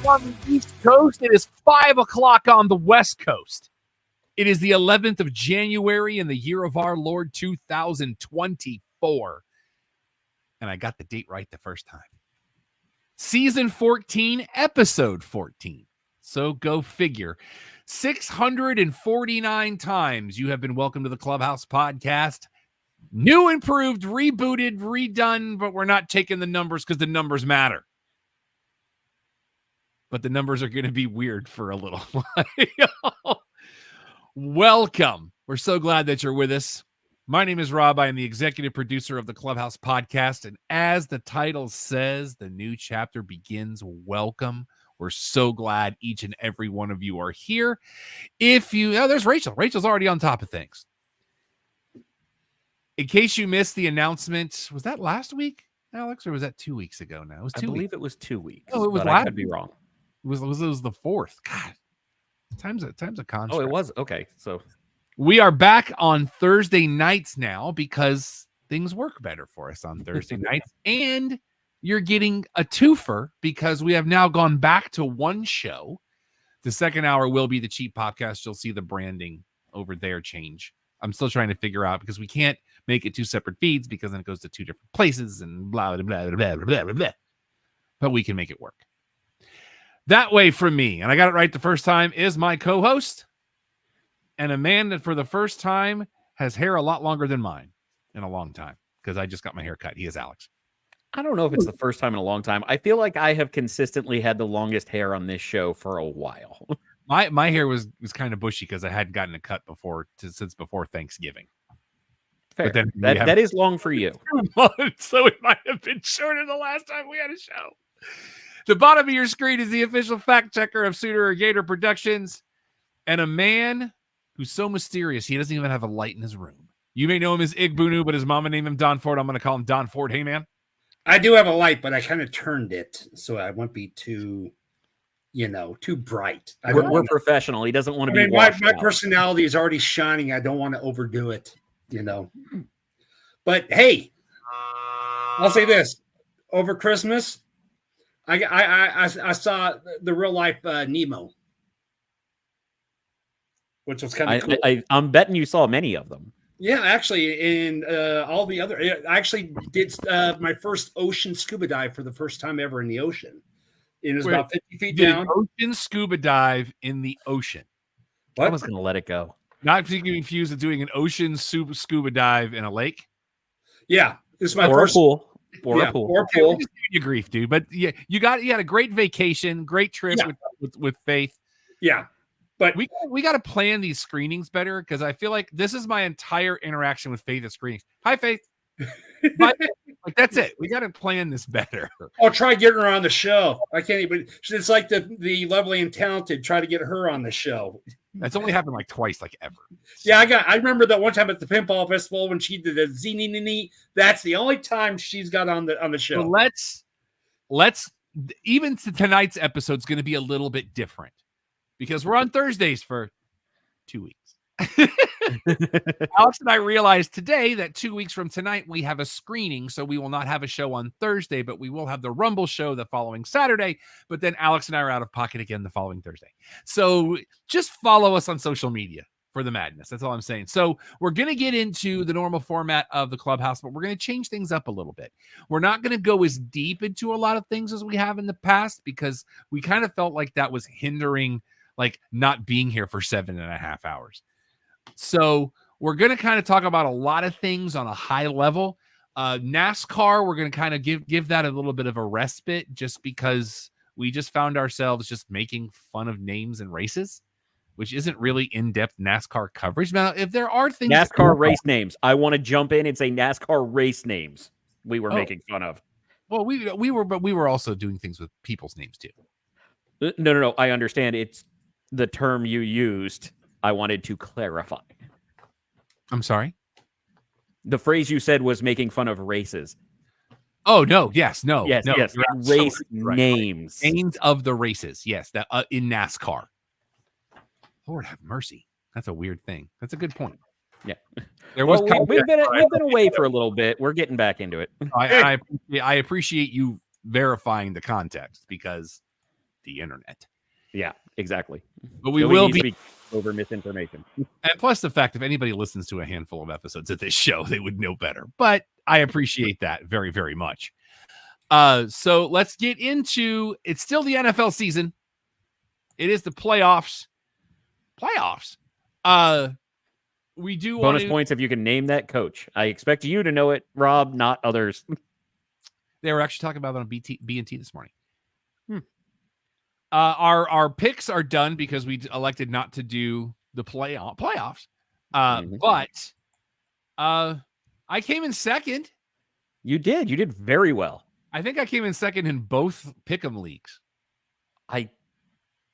on the East Coast. It is 5 o'clock on the West Coast. It is the 11th of January in the year of our Lord 2024. And I got the date right the first time. Season 14, episode 14. So go figure. 649 times you have been welcome to the Clubhouse Podcast. New, improved, rebooted, redone, but we're not taking the numbers because the numbers matter. But the numbers are going to be weird for a little while. Welcome. We're so glad that you're with us. My name is Rob. I am the executive producer of the Clubhouse Podcast. And as the title says, the new chapter begins. Welcome. We're so glad each and every one of you are here. There's Rachel. Rachel's already on top of things. In case you missed the announcement, was that last week, Alex, or was that 2 weeks ago now? It was 2 weeks. I believe it was 2 weeks. Oh, it was but I could be wrong. It was the 4th. God, time's a contract. Oh, it was? Okay, so we are back on Thursday nights now because things work better for us on Thursday nights. And you're getting a twofer because we have now gone back to one show. The second hour will be the Cheap Podcast. You'll see the branding over there change. I'm still trying to figure out because we can't make it 2 separate feeds because then it goes to 2 different places and blah, blah, blah, blah, blah, blah, blah. But we can make it work. That way from me, and I got it right the first time, is my co-host and a man that for the first time has hair a lot longer than mine in a long time because I just got my hair cut. He is Alex. I don't know if it's the first time in a long time. I feel like I have consistently had the longest hair on this show for a while. My hair was kind of bushy because I hadn't gotten a cut since before Thanksgiving. Fair. But then that is long for you. 2 months, so it might have been shorter the last time we had a show. The bottom of your screen is the official fact checker of Suitor Gator Productions and a man who's so mysterious he doesn't even have a light in his room. You may know him as Igbunu, but his mama named him Don Ford. I'm going to call him Don Ford. Hey, man. I do have a light, but I kind of turned it so I won't be too bright. We're professional. He doesn't want to be my out. personality is already shining. I don't want to overdo it, But hey, I'll say this: over Christmas, I saw the real life Nemo, which was kind of cool. I'm betting you saw many of them. Yeah, actually, and all the other. I actually did my first ocean scuba dive for the first time ever in the ocean. It was about 50 feet down. Ocean scuba dive in the ocean. What? I was going to let it go. Not to get confused with doing an ocean scuba dive in a lake. Yeah, this is my first pool. A pool. Or a pool. Just giving you grief, dude. But yeah, you had a great vacation, great trip with Faith. Yeah. But we got to plan these screenings better because I feel like this is my entire interaction with Faith at screenings. Hi, Faith. Like that's it. We got to plan this better. I'll try getting her on the show. I can't even. It's like the lovely and talented. Try to get her on the show. That's only happened like twice, like ever. Yeah, I remember that one time at the Pinball Festival when she did the Zinini. That's the only time she's got on the show. So let's even tonight's episode is going to be a little bit different because we're on Thursdays for 2 weeks. Alex and I realized today that 2 weeks from tonight we have a screening, so we will not have a show on Thursday, but we will have the Rumble show the following Saturday. But then Alex and I are out of pocket again the following Thursday. So just follow us on social media for the madness. That's all I'm saying. So we're going to get into the normal format of the Clubhouse, but we're going to change things up a little bit. We're not going to go as deep into a lot of things as we have in the past because we kind of felt like that was hindering like not being here for 7.5 hours. So we're going to kind of talk about a lot of things on a high level. NASCAR, we're going to kind of give that a little bit of a respite just because we just found ourselves just making fun of names and races, which isn't really in-depth NASCAR coverage. Now, if there are things... NASCAR race names. I want to jump in and say NASCAR race names we were making fun of. Well, we were also doing things with people's names too. No. I understand. It's the term you used. I wanted to clarify. I'm sorry? The phrase you said was making fun of races. Oh, no. Yes. No. Yes. No, yes. Race names. Right. Names of the races. Yes. That in NASCAR. Lord have mercy. That's a weird thing. That's a good point. Yeah. There was we've been away for a little bit. We're getting back into it. I appreciate you verifying the context because the internet. Yeah, exactly. But we Nobody will needs be to be over misinformation. And plus the fact if anybody listens to a handful of episodes of this show, they would know better. But I appreciate that very, very much. So let's get into it's still the NFL season. It is the playoffs. We do Bonus want to, points if you can name that coach. I expect you to know it, Rob, not others. they were actually talking about it on B&T this morning. Hmm. Our picks are done because we elected not to do the playoffs. But I came in second. You did very well. I think I came in second in both pick'em leagues. I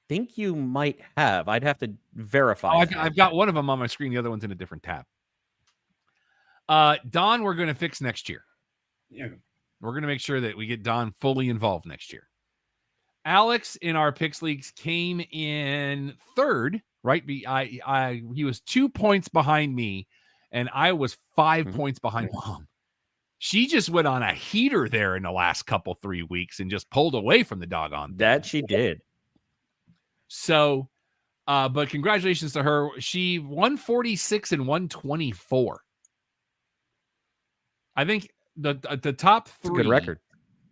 think you might have. I'd have to verify. I've got one of them on my screen. The other one's in a different tab. Don, we're going to fix next year. Yeah. We're going to make sure that we get Don fully involved next year. Alex in our picks leagues came in third, right? He was 2 points behind me, and I was 5 points behind Mom. She just went on a heater there in the last 3 weeks and just pulled away from the doggone. That she did. So, but congratulations to her. She 146 and 124. I think the top three, It's a good record.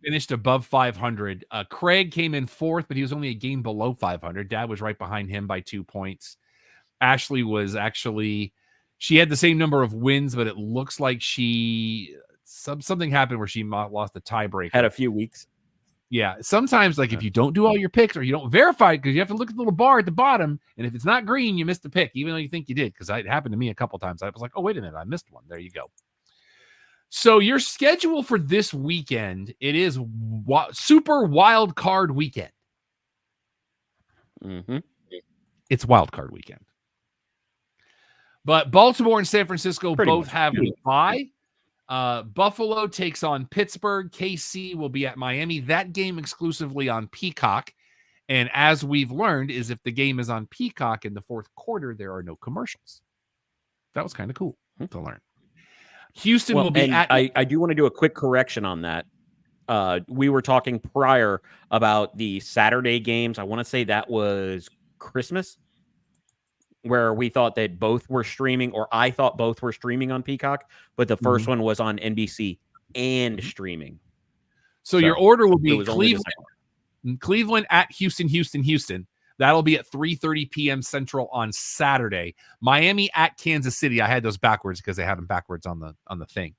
Finished above 500. Craig came in fourth, but he was only a game below 500. Dad was right behind him by 2 points. Ashley was actually, she had the same number of wins, but it looks like something happened where she lost the tiebreaker. Had a few weeks. Yeah. Sometimes, like if you don't do all your picks or you don't verify it, because you have to look at the little bar at the bottom, and if it's not green, you missed the pick, even though you think you did. Because it happened to me a couple times. I was like, oh, wait a minute, I missed one. There you go. So your schedule for this weekend, it is super wild card weekend. It's wild card weekend. But Baltimore and San Francisco both have a bye. Buffalo takes on Pittsburgh. KC will be at Miami. That game exclusively on Peacock. And as we've learned is if the game is on Peacock in the fourth quarter, there are no commercials. That was kind of cool to learn. Houston will be at... I do want to do a quick correction on that. We were talking prior about the Saturday games. I want to say that was Christmas, where we thought that both were streaming, or I thought both were streaming on Peacock, but the first one was on NBC and streaming. So your order will be Cleveland at Houston. That'll be at 3:30 p.m. Central on Saturday. Miami at Kansas City. I had those backwards because they had them backwards on the thing.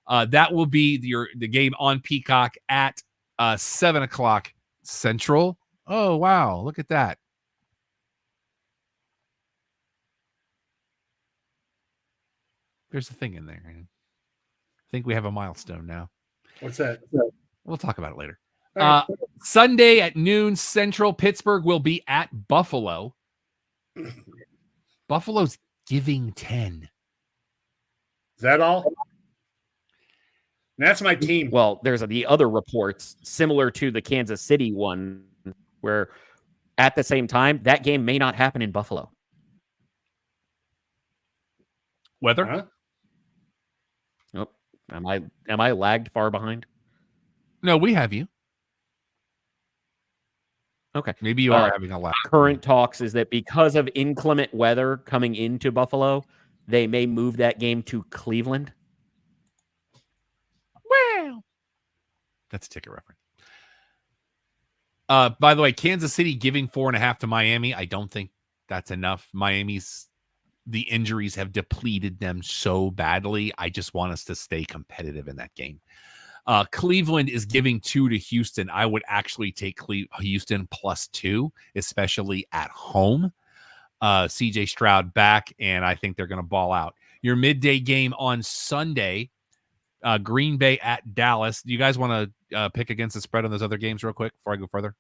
That will be the game on Peacock at 7 o'clock Central. Oh, wow. Look at that. There's a thing in there. I think we have a milestone now. What's that? We'll talk about it later. Sunday at noon Central, Pittsburgh will be at Buffalo. Buffalo's giving 10. Is that all? That's my team. Well, there's the other reports similar to the Kansas City one, where at the same time, that game may not happen in Buffalo. Weather? Huh? Oh, am I lagged far behind? No, we have you. Okay. Maybe you are having a lag. Current talks is that because of inclement weather coming into Buffalo, they may move that game to Cleveland. Well, that's a ticket reference. By the way, Kansas City giving 4.5 to Miami. I don't think that's enough. The injuries have depleted them so badly. I just want us to stay competitive in that game. Cleveland is giving 2 to Houston. I would actually take Houston +2, especially at home. CJ Stroud back, and I think they're going to ball out. Your midday game on Sunday, Green Bay at Dallas. Do you guys want to pick against the spread on those other games real quick before I go further?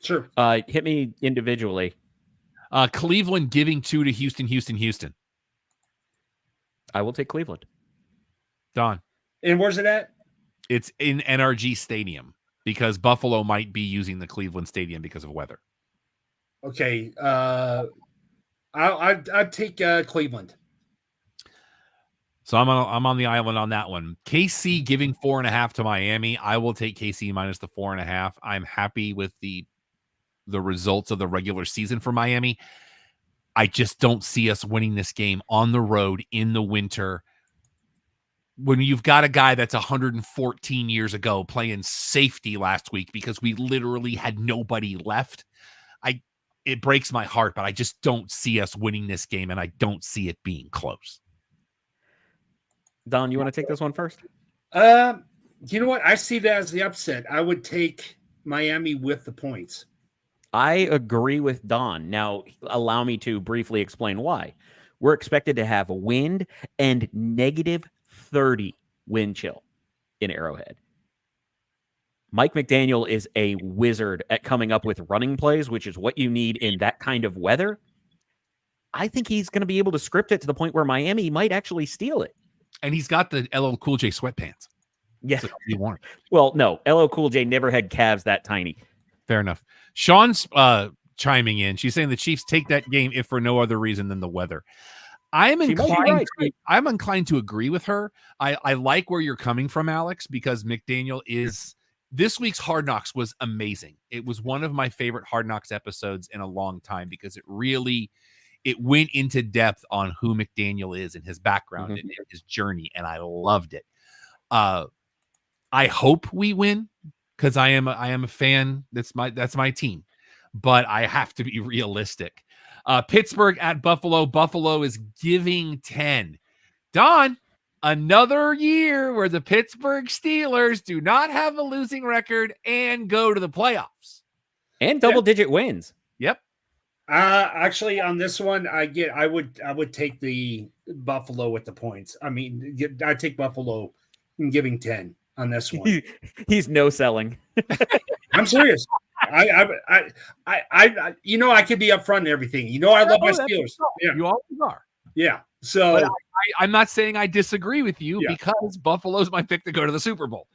Sure. Hit me individually. Cleveland giving 2 to Houston. I will take Cleveland. Don. And where's it at? It's in NRG Stadium because Buffalo might be using the Cleveland Stadium because of weather. Okay. I'd take Cleveland. So I'm on the island on that one. KC giving 4.5 to Miami. I will take KC minus the 4.5. I'm happy with the the results of the regular season for Miami, I just don't see us winning this game on the road in the winter when you've got a guy that's 114 years ago playing safety last week because we literally had nobody left. It breaks my heart, but I just don't see us winning this game, and I don't see it being close. Don, you want to take this one first? You know what? I see that as the upset. I would take Miami with the points. I agree with Don. Now, allow me to briefly explain why. We're expected to have wind and negative 30 wind chill in Arrowhead. Mike McDaniel is a wizard at coming up with running plays, which is what you need in that kind of weather. I think he's going to be able to script it to the point where Miami might actually steal it. And he's got the LL Cool J sweatpants. Yeah. So you want. Well, no, LL Cool J never had calves that tiny. Fair enough. Sean's chiming in. She's saying the Chiefs take that game if for no other reason than the weather. I'm inclined to agree with her. I like where you're coming from, Alex, because McDaniel is this week's Hard Knocks was amazing. It was one of my favorite Hard Knocks episodes in a long time because it went into depth on who McDaniel is and his background and his journey, and I loved it. I hope we win because I am a fan. That's my team, but I have to be realistic. Pittsburgh at Buffalo. Buffalo is giving 10. Don, another year where the Pittsburgh Steelers do not have a losing record and go to the playoffs. And double-digit wins. Yep. Actually, on this one, I would take the Buffalo with the points. I mean, I take Buffalo and giving 10 on this one. He's no selling. I'm serious. I could be upfront and everything. I love my Steelers. Yeah. You always are. Yeah. So I'm not saying I disagree with you because Buffalo's my pick to go to the Super Bowl.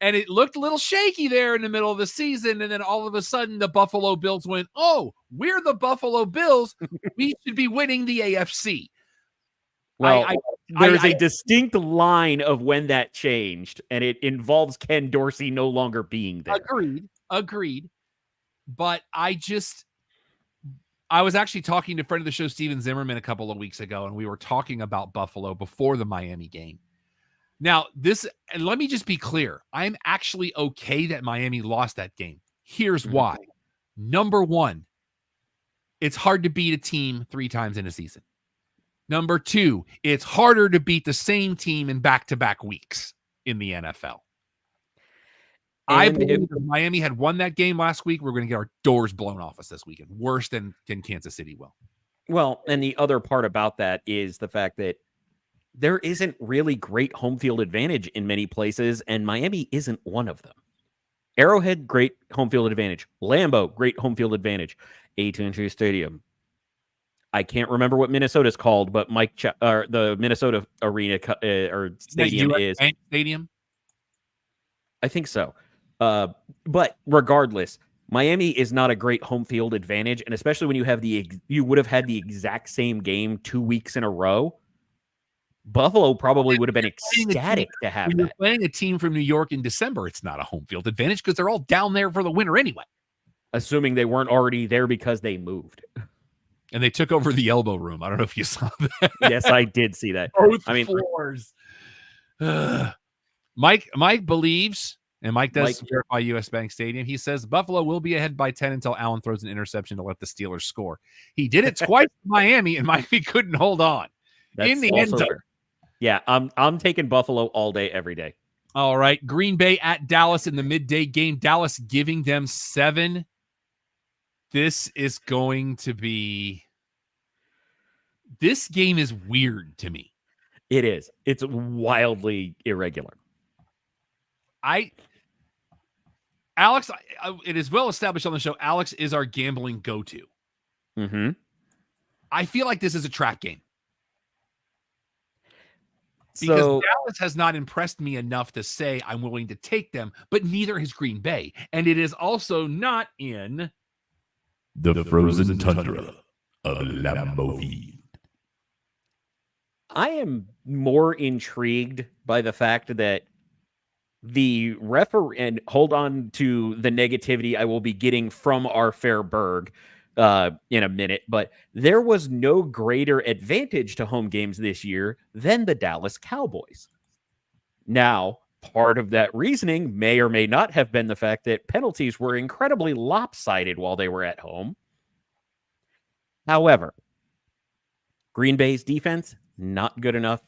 And it looked a little shaky there in the middle of the season. And then all of a sudden the Buffalo Bills went, oh, we're the Buffalo Bills. We should be winning the AFC. Well, there's a distinct line of when that changed, and it involves Ken Dorsey no longer being there. Agreed. But I was actually talking to a friend of the show, Steven Zimmerman, a couple of weeks ago, and we were talking about Buffalo before the Miami game. Now, and let me just be clear. I'm actually okay that Miami lost that game. Here's why. Number one, it's hard to beat a team 3 times in a season. Number 2, it's harder to beat the same team in back-to-back weeks in the NFL. I believe if Miami had won that game last week, we're going to get our doors blown off us this weekend, worse than Kansas City will. Well, and the other part about that is the fact that there isn't really great home field advantage in many places, and Miami isn't one of them. Arrowhead, great home field advantage. Lambeau, great home field advantage. AT&T Stadium. I can't remember what Minnesota's called, but the Minnesota arena or stadium is stadium. I think so. But regardless, Miami is not a great home field advantage, and especially when you would have had the exact same game 2 weeks in a row. Buffalo probably would have been ecstatic to have that. When you're playing a team from New York in December, it's not a home field advantage because they're all down there for the winter anyway. Assuming they weren't already there because they moved. And they took over the elbow room. I don't know if you saw that. Yes, I did see that. Both floors. Mike believes, and Mike does verify U.S. Bank Stadium. He says Buffalo will be ahead by 10 until Allen throws an interception to let the Steelers score. He did it twice in Miami, and Miami couldn't hold on. In the end zone. Yeah, I'm taking Buffalo all day, every day. All right. Green Bay at Dallas in the midday game. Dallas giving them 7. This is going to be... This game is weird to me. It is. It's wildly irregular. Alex, it is well established on the show, Alex is our gambling go-to. Mm-hmm. I feel like this is a trap game. Because Dallas has not impressed me enough to say I'm willing to take them, but neither has Green Bay. And it is also not in the frozen tundra of Lambeau Field. I am more intrigued by the fact that the referee, and hold on to the negativity I will be getting from our fair Berg in a minute, but there was no greater advantage to home games this year than the Dallas Cowboys. Now, part of that reasoning may or may not have been the fact that penalties were incredibly lopsided while they were at home. However, Green Bay's defense, not good enough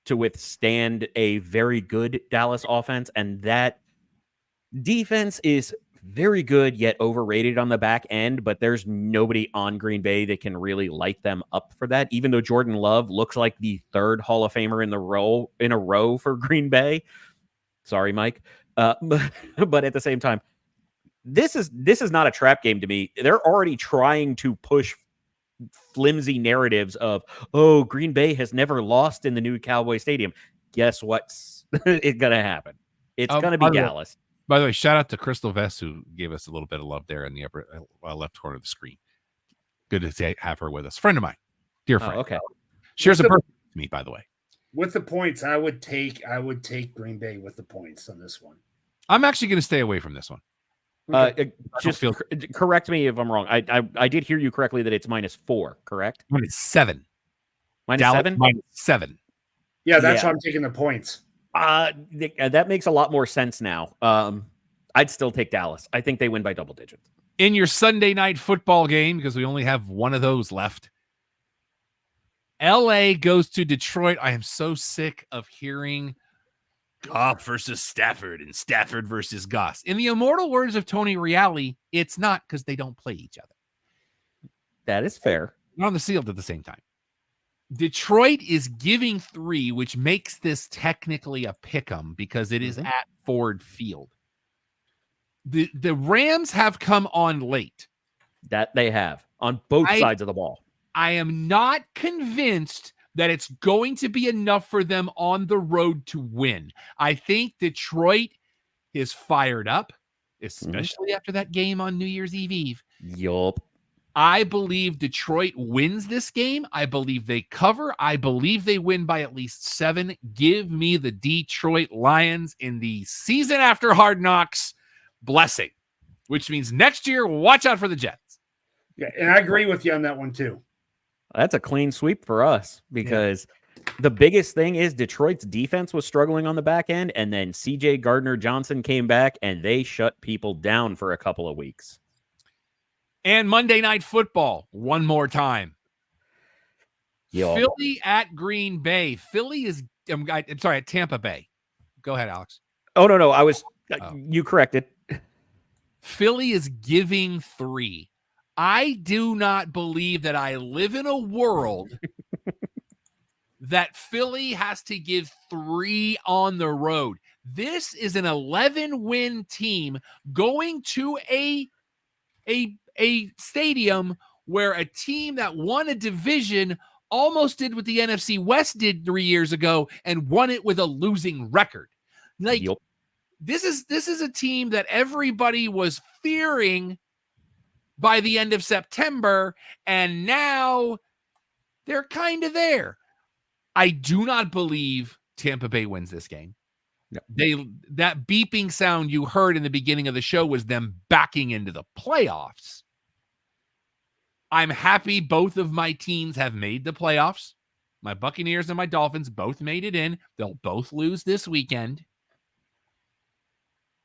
to withstand a very good Dallas offense, and that defense is very good yet overrated on the back end, but there's nobody on Green Bay that can really light them up for that, even though Jordan Love looks like the third Hall of Famer in a row for Green Bay. Sorry, Mike. But at the same time, this is not a trap game to me. They're already trying to push flimsy narratives of, oh, Green Bay has never lost in the new Cowboy Stadium. Guess what's it's gonna happen? It's gonna be Dallas. By the way, shout out to Crystal Vest, who gave us a little bit of love there in the upper left corner of the screen. Good to have her with us. Friend of mine, dear friend. Okay. Shares a birthday with me, by the way. With the points, I would take Green Bay with the points on this one. I'm actually going to stay away from this one. Just correct me if I'm wrong. I did hear you correctly that it's -4, correct? -7. -7? -7. Yeah, that's why I'm taking the points. That makes a lot more sense now. I'd still take Dallas. I think they win by double digits. In your Sunday night football game, because we only have one of those left, LA goes to Detroit. I am so sick of hearing Goff versus Stafford and Stafford versus Goss. In the immortal words of Tony Reale, it's not, because they don't play each other. That is fair. Not on the field at the same time. Detroit is giving 3, which makes this technically a pick'em because it is at Ford Field. The Rams have come on late. That they have on both sides of the ball. I am not convinced that it's going to be enough for them on the road to win. I think Detroit is fired up, especially after that game on New Year's Eve. Yup. I believe Detroit wins this game. I believe they cover. I believe they win by at least 7. Give me the Detroit Lions in the season after Hard Knocks blessing, which means next year, watch out for the Jets. Yeah, and I agree with you on that one too. That's a clean sweep for us because the biggest thing is Detroit's defense was struggling on the back end, and then C.J. Gardner-Johnson came back, and they shut people down for a couple of weeks. And Monday Night Football, one more time. Yo. Philly at Green Bay. Philly is, I'm sorry, at Tampa Bay. Go ahead, Alex. Oh, no. I was, you corrected. Philly is giving 3. I do not believe that I live in a world that Philly has to give 3 on the road. This is an 11-win team going to a stadium where a team that won a division almost did what the NFC West did 3 years ago and won it with a losing record. Like, this is a team that everybody was fearing by the end of September, and now they're kind of there. I do not believe Tampa Bay wins this game. No. That beeping sound you heard in the beginning of the show was them backing into the playoffs. I'm happy both of my teams have made the playoffs. My Buccaneers and my Dolphins both made it in. They'll both lose this weekend.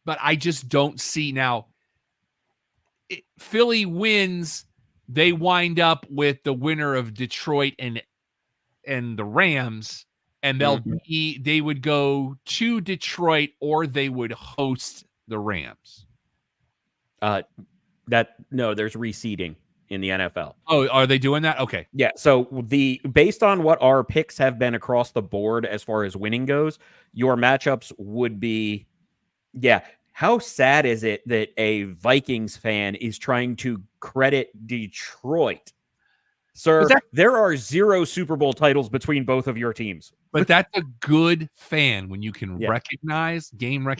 But I just don't see now. Philly wins, they wind up with the winner of Detroit and the Rams, and they would go to Detroit or they would host the Rams. There's reseeding in the NFL. Oh, are they doing that? Okay. Yeah. So based on what our picks have been across the board as far as winning goes, your matchups would be, how sad is it that a Vikings fan is trying to credit Detroit? Sir, there are 0 Super Bowl titles between both of your teams. But that's a good fan when you can recognize.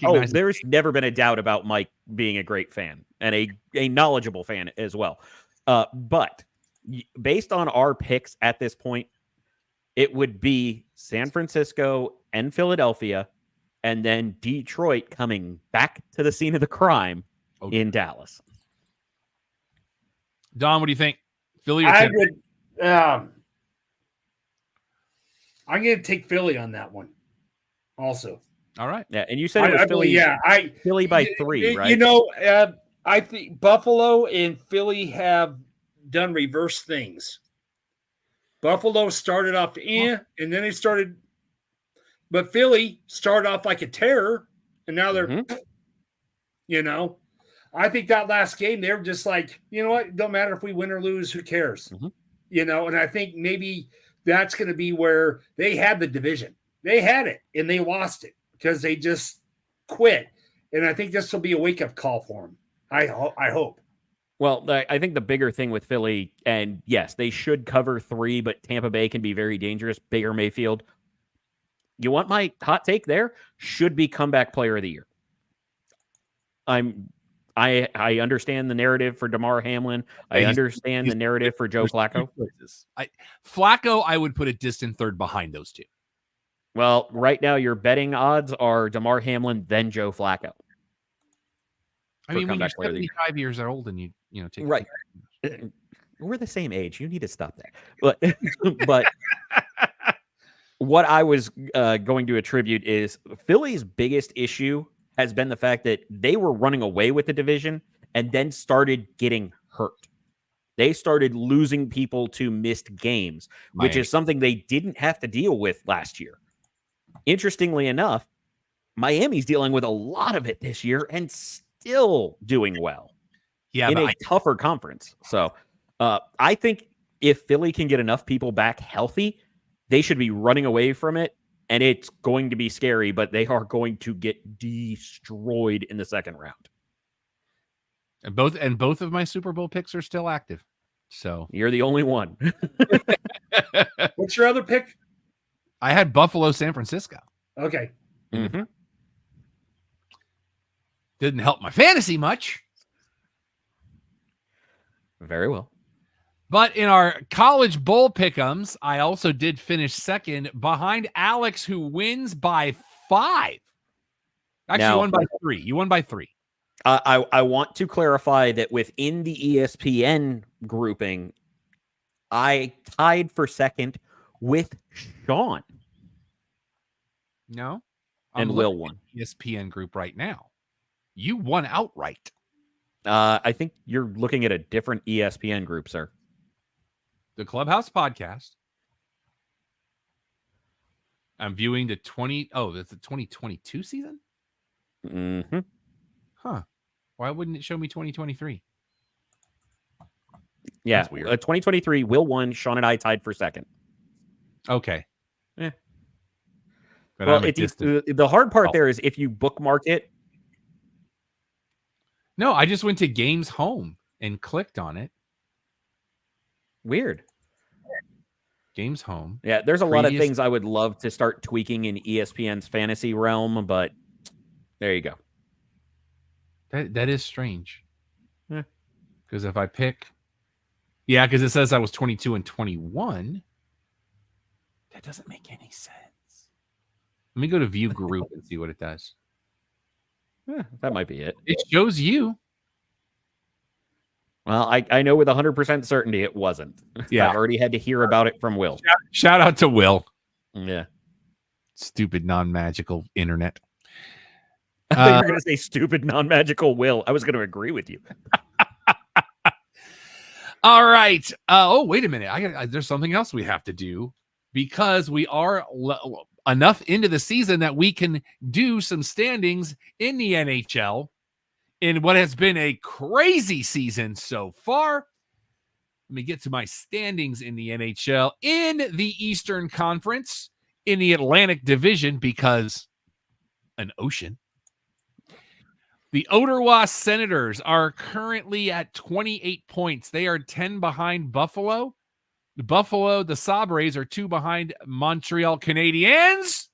Oh, there's never been a doubt about Mike being a great fan and a knowledgeable fan as well. But based on our picks at this point, it would be San Francisco and Philadelphia, and then Detroit coming back to the scene of the crime in Dallas. Don, what do you think? Philly or I Tampa? would. I'm going to take Philly on that one. Also, All right. Yeah, and you said it was Philly. Philly by 3, right? You know, I think Buffalo and Philly have done reverse things. Buffalo started off and then they started, but Philly started off like a terror, and now they're, you know, I think that last game they were just like, you know what, it don't matter if we win or lose, who cares, you know, and I think maybe that's going to be where they had the division, they had it, and they lost it because they just quit, and I think this will be a wake up call for them. I hope. Well, I think the bigger thing with Philly, and yes, they should cover 3, but Tampa Bay can be very dangerous. Baker Mayfield. You want my hot take there? Should be comeback player of the year. I understand the narrative for DeMar Hamlin. I understand the narrative for Joe Flacco. Flacco, I would put a distant third behind those two. Well, right now your betting odds are DeMar Hamlin, then Joe Flacco. I mean, when you're 75 years old and you take right, we're the same age. You need to stop that. But what I was going to attribute is Philly's biggest issue has been the fact that they were running away with the division and then started getting hurt. They started losing people to missed games, which is something they didn't have to deal with last year. Interestingly enough, Miami's dealing with a lot of it this year and still doing well in a tougher conference. So I think if Philly can get enough people back healthy, they should be running away from it, and it's going to be scary, but they are going to get destroyed in the second round. And both of my Super Bowl picks are still active. So you're the only one. What's your other pick? I had Buffalo, San Francisco. Okay. Didn't help my fantasy much. Very well. But in our college bowl pick'ems, I also did finish second behind Alex, who wins by 5. Actually, you won by 3. You won by 3. I want to clarify that within the ESPN grouping, I tied for second with Sean. No. And Will won. ESPN group right now. You won outright. I think you're looking at a different ESPN group, sir. The Clubhouse podcast. I'm viewing the that's the 2022 season? Mm-hmm. Huh. Why wouldn't it show me 2023? Yeah, that's weird. 2023, Will won. Sean and I tied for second. Okay. Yeah. But well, the hard part there is if you bookmark it. No, I just went to Games Home and clicked on it. Weird. Games Home. Yeah, there's a lot of things I would love to start tweaking in ESPN's fantasy realm, but there you go. That is strange. Yeah. Because if I pick... Yeah, because it says I was 22 and 21. That doesn't make any sense. Let me go to View Group and see what it does. Yeah, that might be it. It shows you. Well, I know with 100% certainty it wasn't. Yeah. I've already had to hear about it from Will. Shout out to Will. Yeah. Stupid non-magical internet. I thought you were going to say stupid non-magical Will. I was going to agree with you. All right. Wait a minute. There's something else we have to do because we are enough into the season that we can do some standings in the NHL in what has been a crazy season so far. Let me get to my standings in the NHL in the Eastern Conference in the Atlantic Division because an ocean. The Ottawa Senators are currently at 28 points. They are 10 behind Buffalo. The Sabres are 2 behind Montreal Canadiens.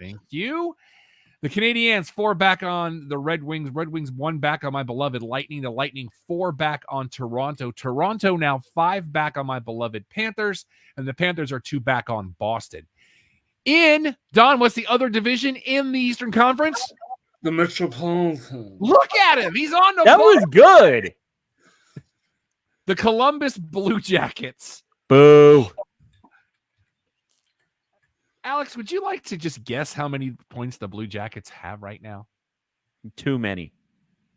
Thank you. The Canadiens 4 back on the Red Wings. Red Wings 1 back on my beloved Lightning. The Lightning 4 back on Toronto. Toronto now 5 back on my beloved Panthers. And the Panthers are 2 back on Boston. In Don, what's the other division in the Eastern Conference? The Metropolitan. Look at him. He's on the That board. was good. The Columbus Blue Jackets. Boo. Alex, would you like to just guess how many points the Blue Jackets have right now? Too many.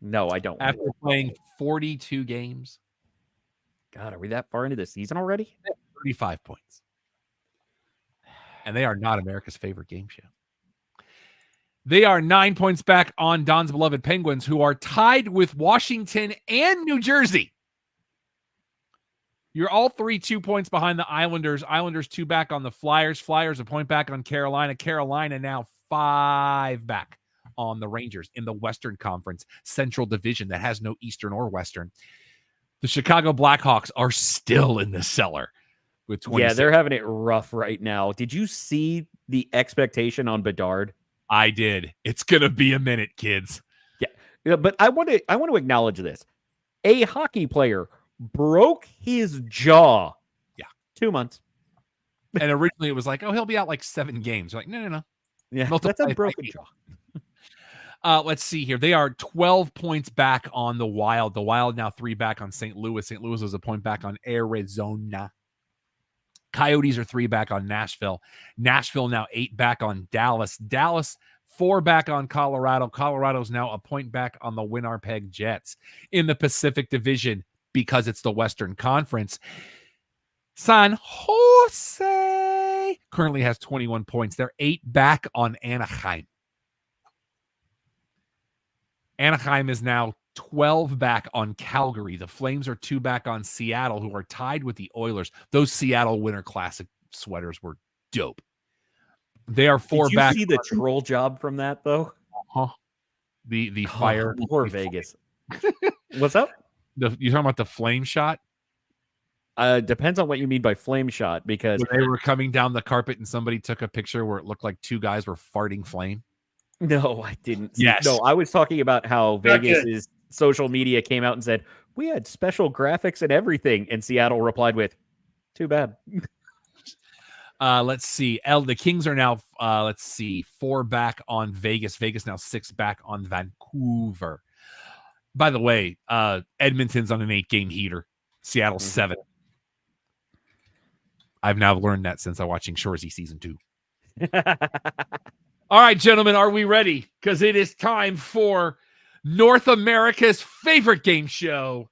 No, I don't. After playing 42 games, God, are we that far into the season already? 35 points. And they are not America's favorite game show. They are 9 points back on Don's beloved Penguins, who are tied with Washington and New Jersey. You're all 2 points behind the Islanders. Islanders 2 back on the Flyers. Flyers a point back on Carolina. Carolina now 5 back on the Rangers in the Western Conference Central Division that has no Eastern or Western. The Chicago Blackhawks are still in the cellar with 26. Yeah, they're having it rough right now. Did you see the expectation on Bedard? I did. It's going to be a minute, kids. Yeah, but I want to acknowledge this. A hockey player broke his jaw. Yeah. 2 months. And originally it was like, oh, he'll be out like 7 games. Like, no. Yeah, Multiply that's a by broken 8. jaw. Let's see here. They are 12 points back on the Wild. The Wild now 3 back on St. Louis. St. Louis was a point back on Arizona. Coyotes are 3 back on Nashville. Nashville now 8 back on Dallas. Dallas 4 back on Colorado. Colorado's now a point back on the Winnipeg Jets. In the Pacific Division, because it's the Western Conference, San Jose currently has 21 points. They're 8 back on Anaheim. Anaheim is now 12 back on Calgary. The Flames are 2 back on Seattle, who are tied with the Oilers. Those Seattle Winter Classic sweaters were dope. They are 4 Did you back. see the troll job from that, though? The fire. Poor Vegas. What's up? You're talking about the flame shot? Depends on what you mean by flame shot, because Where they were coming down the carpet and somebody took a picture where it looked like 2 guys were farting flame. no, I didn't. Yes. No, I was talking about how Not Vegas's social media came out and said, we had special graphics and everything. And Seattle replied with, too bad. Let's see. The Kings are now, 4 back on Vegas. Vegas now 6 back on Vancouver. By the way, Edmonton's on an 8-game heater. Seattle's 7. I've now learned that since I'm watching Shoresy season 2. All right, gentlemen, are we ready? Because it is time for North America's favorite game show.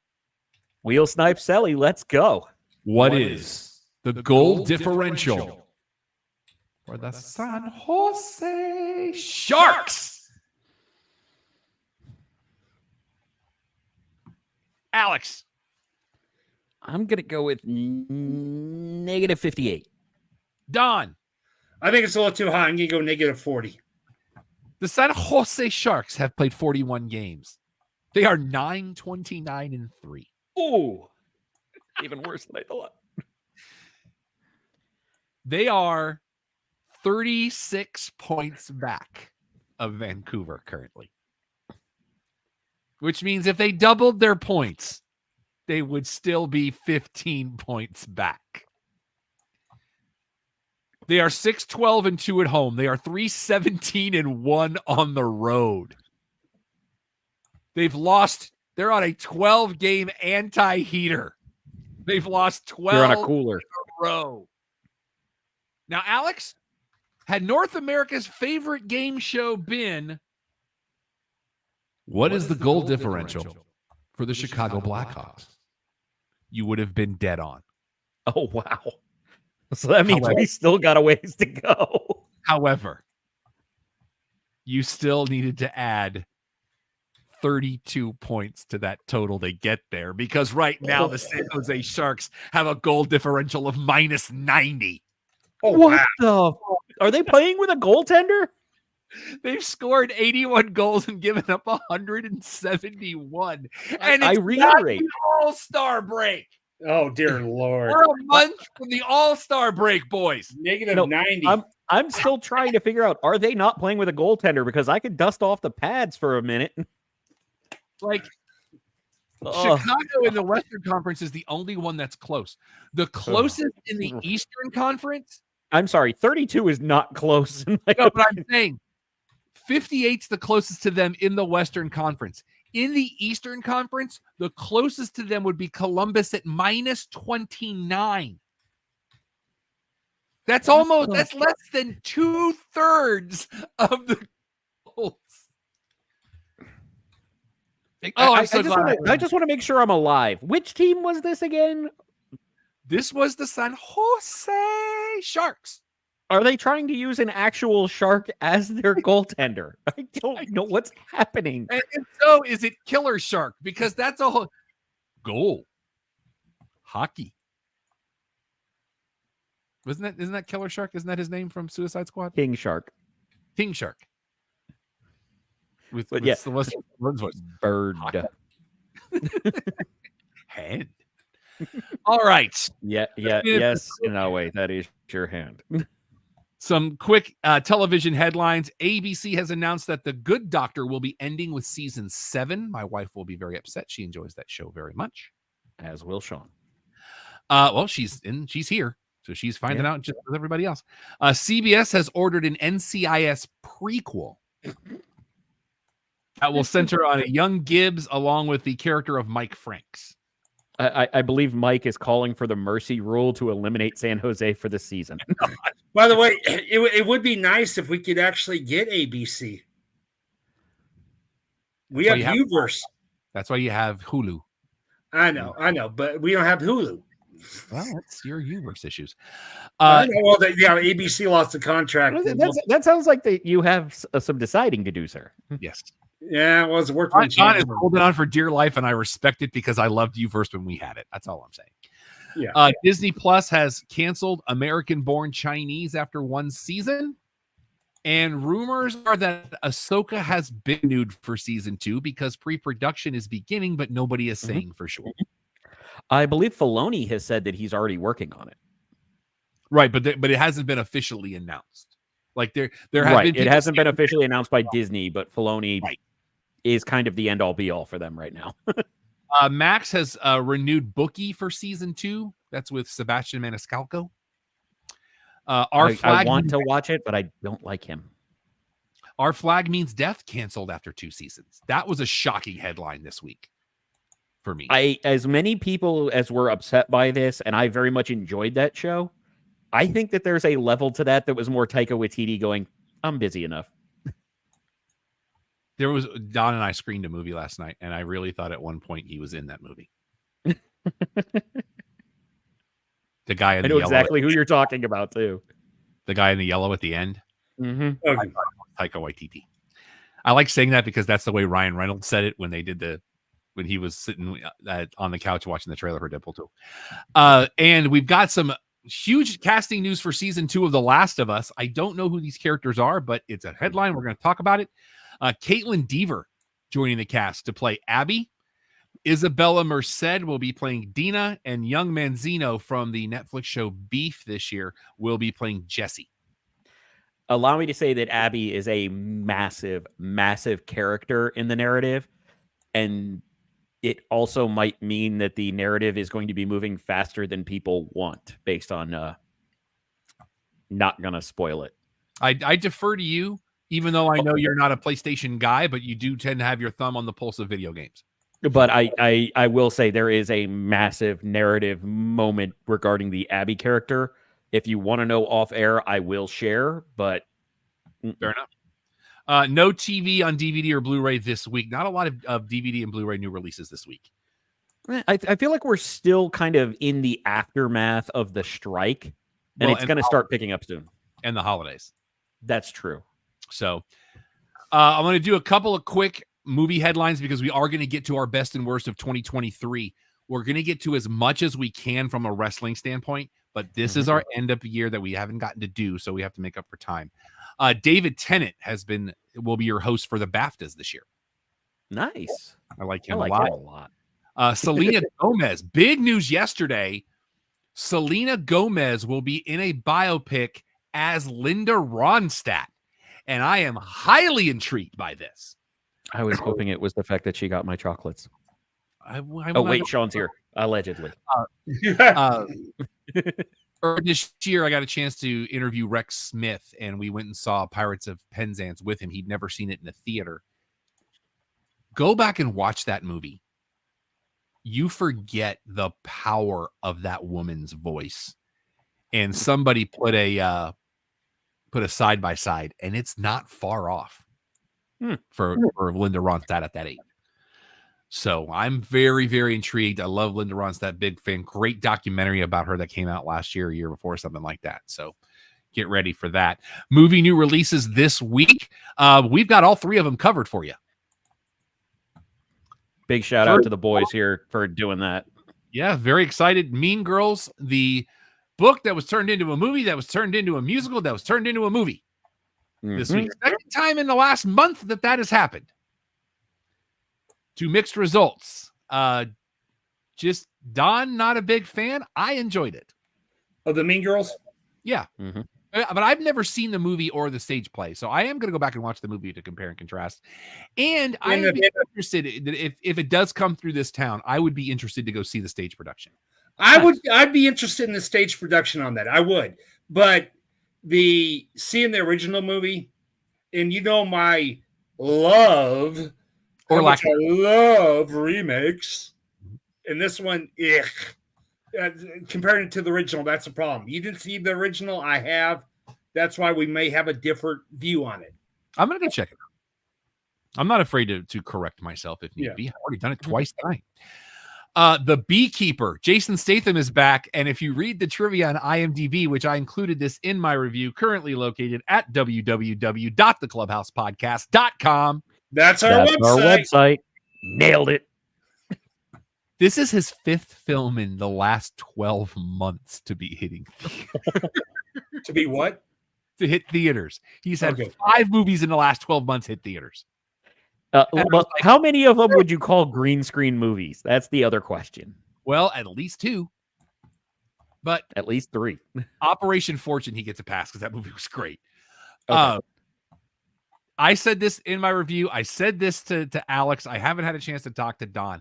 Wheel Snipe Selly, let's go. What is the goal differential for the San Jose Sharks? Alex. I'm going to go with negative 58. Don. I think it's a little too high. I'm going to go negative 40. The San Jose Sharks have played 41 games. They are 9-29-3. Oh, even worse than I thought. They are 36 points back of Vancouver currently, which means if they doubled their points, they would still be 15 points back. They are 6-12-2 at home. They are 3-17-1 on the road. They've lost. They're on a 12-game anti-heater. They've lost 12 You're on a cooler in a row. Now, Alex, had North America's favorite game show been what is the goal differential for the Chicago Blackhawks? You would have been dead on. Oh, wow. So that means we still got a ways to go. However, you still needed to add 32 points to that total to get there, because right now the San Jose Sharks have a goal differential of minus 90. Oh, What wow. the? Are they playing with a goaltender? They've scored 81 goals and given up 171. And I it's reiterate. not the All-Star break. Oh, dear Lord. We're a month from the All-Star break, boys. Negative No, 90. I'm still trying to figure out, are they not playing with a goaltender? Because I could dust off the pads for a minute. Like, Ugh. Chicago in the Western Conference is the only one that's close. The closest in the Eastern Conference I'm sorry, 32 is not close. In my No, but I'm opinion. saying 58's the closest to them in the Western Conference. In the Eastern Conference, the closest to them would be Columbus at -29. That's less than 2/3 of the goals. Oh, I'm so glad. I just want to make sure I'm alive. Which team was this again? This was the San Jose Sharks. Are they trying to use an actual shark as their goaltender? I don't know what's happening. And so is it Killer Shark? Because that's a whole goal. Hockey. Isn't that Killer Shark? Isn't that his name from Suicide Squad? King Shark. King Shark. With Bird. Hand. All right. Yes. No, wait, that is your hand. Some quick television headlines. ABC has announced that The Good Doctor will be ending with season 7. My wife will be very upset. She enjoys that show very much. As will Sean. Well, she's here. So she's finding out just with everybody else. CBS has ordered an NCIS prequel that will center on a young Gibbs along with the character of Mike Franks. I believe Mike is calling for the mercy rule to eliminate San Jose for the season. By the way, it would be nice if we could actually get ABC. We have Uverse. That's why you have Hulu. I know, but we don't have Hulu. Well, that's your Uverse issues. I know, well, ABC lost the contract. That sounds like you have some deciding to do, sir. Yes. Yeah, well, it's worth it. John is holding on for dear life, and I respect it because I loved Uverse when we had it. That's all I'm saying. Yeah. Disney Plus has canceled American-Born Chinese after one season. And rumors are that Ahsoka has been renewed for season 2 because pre-production is beginning, but nobody is saying for sure. I believe Filoni has said that he's already working on it. Right, but it hasn't been officially announced. Like there have been. It hasn't been officially announced by Disney, but Filoni is kind of the end-all be-all for them right now. Max has renewed Bookie for season 2. That's with Sebastian Maniscalco. I want to watch it, but I don't like him. Our Flag Means Death canceled after 2 seasons. That was a shocking headline this week for me. As many people as were upset by this, and I very much enjoyed that show, I think that there's a level to that was more Taika Waititi going, I'm busy enough. Don and I screened a movie last night, and I really thought at one point he was in that movie. The guy in the yellow. I know exactly who you're talking about, too. The guy in the yellow at the end. Mm-hmm. Okay. Taika Waititi. I like saying that because that's the way Ryan Reynolds said it when he was sitting on the couch watching the trailer for Deadpool 2. And we've got some huge casting news for season 2 of The Last of Us. I don't know who these characters are, but it's a headline. We're going to talk about it. Caitlin Dever joining the cast to play Abby. Isabella Merced will be playing Dina, and Young Manzino from the Netflix show Beef this year will be playing Jesse. Allow me to say that Abby is a massive, massive character in the narrative, and it also might mean that the narrative is going to be moving faster than people want, based on not going to spoil it. I defer to you, even though I know you're not a PlayStation guy, but you do tend to have your thumb on the pulse of video games. But I will say there is a massive narrative moment regarding the Abby character. If you want to know off air, I will share, but fair enough. No TV on DVD or Blu-ray this week. Not a lot of DVD and Blu-ray new releases this week. I feel like we're still kind of in the aftermath of the strike, and it's going to start picking up soon. And the holidays. That's true. So I'm going to do a couple of quick movie headlines because we are going to get to our best and worst of 2023. We're going to get to as much as we can from a wrestling standpoint, but this is our end of the year that we haven't gotten to do, so we have to make up for time. David Tennant will be your host for the BAFTAs this year. Nice. I like him a lot. Selena Gomez. Big news yesterday. Selena Gomez will be in a biopic as Linda Ronstadt, and I am highly intrigued by this. I was hoping it was the fact that she got my chocolates. Wait, Sean's here. Allegedly. Or this year, I got a chance to interview Rex Smith, and we went and saw Pirates of Penzance with him. He'd never seen it in a theater. Go back and watch that movie. You forget the power of that woman's voice. And somebody put a side by side, and it's not far off for Linda Ronstadt at that age. So I'm very, very intrigued. I love Linda Ronstadt, big fan. Great documentary about her that came out last year, a year before, something like that. So get ready for that. Movie new releases this week. We've got all three of them covered for you. Big shout out to the boys here for doing that. Yeah, very excited. Mean Girls, the book that was turned into a movie, that was turned into a musical, that was turned into a movie this week. Second time in the last month that has happened. To mixed results. Just Don, not a big fan. I enjoyed it. Oh, the Mean Girls? Yeah. But I've never seen the movie or the stage play, so I am going to go back and watch the movie to compare and contrast. And I would be interested if it does come through this town. I would be interested to go see the stage production. I'd be interested in the stage production on that. I would, but seeing the original movie, and my love or lack I love remakes, and this one, comparing it to the original, that's a problem. You didn't see the original, I have. That's why we may have a different view on it. I'm gonna go check it out. I'm not afraid to correct myself if need be. I've already done it twice tonight. The Beekeeper, Jason Statham is back, and if you read the trivia on IMDb, which I included this in my review, currently located at www.theclubhousepodcast.com. That's our website. Nailed it. This is his fifth film in the last 12 months to be hitting to be what? To hit theaters. He's had 5 movies in the last 12 months hit theaters. Well, how many of them would you call green screen movies? That's the other question. Well, at least 2. But at least 3. Operation Fortune, he gets a pass because that movie was great. Okay. I said this in my review. I said this to Alex. I haven't had a chance to talk to Don.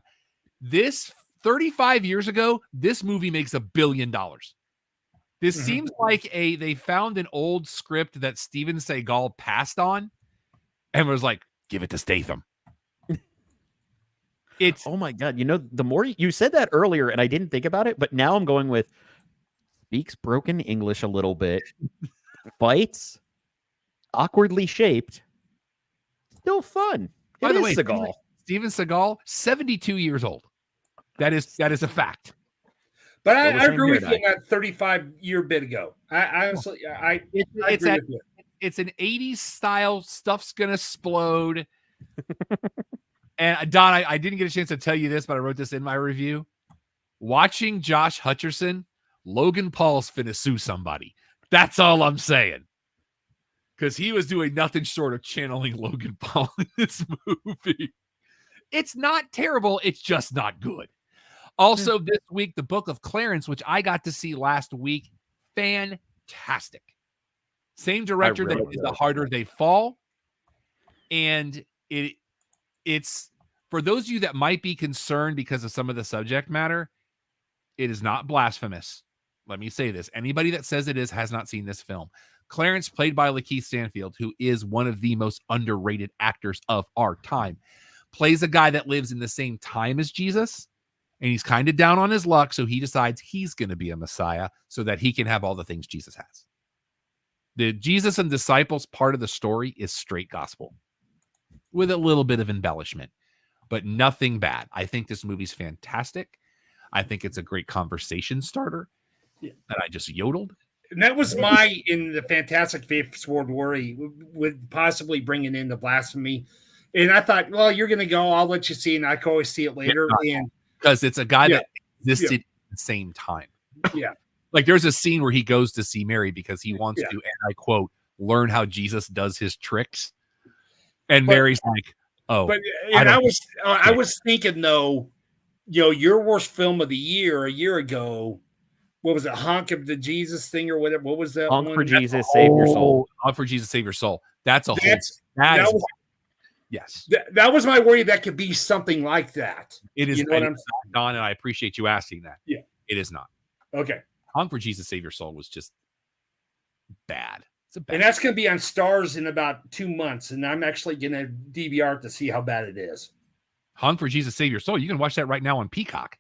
This 35 years ago, this movie makes $1 billion. This seems like they found an old script that Steven Seagal passed on and was like, give it to Statham. It's oh my God. The more you said that earlier and I didn't think about it, but now I'm going with speaks broken English a little bit, fights, awkwardly shaped, still fun. By the way, Seagal. Steven Seagal, 72 years old. That is a fact. But I agree with you on that 35-year bit ago. I honestly, I agree with you. It's an 80s style, stuff's gonna explode. And Don, I didn't get a chance to tell you this, but I wrote this in my review. Watching Josh Hutcherson, Logan Paul's finna sue somebody. That's all I'm saying. Because he was doing nothing short of channeling Logan Paul in this movie. It's not terrible. It's just not good. Also, this week, the Book of Clarence, which I got to see last week, fantastic. Same director that did The Harder They Fall. And it's for those of you that might be concerned because of some of the subject matter, it is not blasphemous. Let me say this. Anybody that says it is has not seen this film. Clarence, played by Lakeith Stanfield, who is one of the most underrated actors of our time, plays a guy that lives in the same time as Jesus, and he's kind of down on his luck, so he decides he's going to be a Messiah so that he can have all the things Jesus has. The Jesus and disciples part of the story is straight gospel with a little bit of embellishment, but nothing bad. I think this movie's fantastic. I think it's a great conversation starter. Yeah. And I just yodeled. And that was in the Fantastic Fifth World War, with possibly bringing in the blasphemy. And I thought, well, you're going to go. I'll let you see, and I can always see it later. Because it's a guy that existed at the same time. Yeah. Like there's a scene where he goes to see Mary because he wants to, and I quote, learn how Jesus does his tricks. And Mary's like, oh. But I was thinking, though, your worst film of the year a year ago, what was it, Honk of the Jesus thing or whatever? What was that? Honk for Jesus, Save Your Soul. Honk for Jesus, Save Your Soul. That's a whole. Yes. That was my worry. That could be something like that. It is. You know what I'm saying, Don, and I appreciate you asking that. Yeah. It is not. Okay. Honk for Jesus Save Your Soul was just bad. It's a bad. And that's going to be on Stars in about 2 months, and I'm actually going to DVR to see how bad it is. Honk for Jesus Save Your Soul. You can watch that right now on Peacock.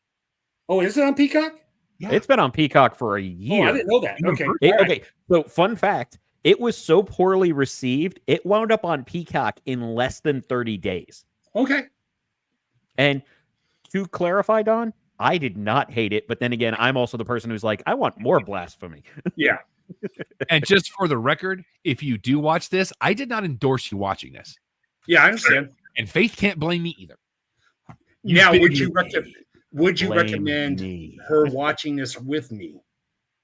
Oh, is it on Peacock? Yeah. It's been on Peacock for a Oh, year. I didn't know that. Okay. Okay. So, fun fact: it was so poorly received, it wound up on Peacock in less than 30 days. Okay. And to clarify, Don, I did not hate it, but then again, I'm also the person who's like, I want more blasphemy. Yeah. And just for the record, if you do watch this, I did not endorse you watching this. Yeah, I understand. And Faith can't blame me either. Now, big would you Blame recommend me. her watching this with me?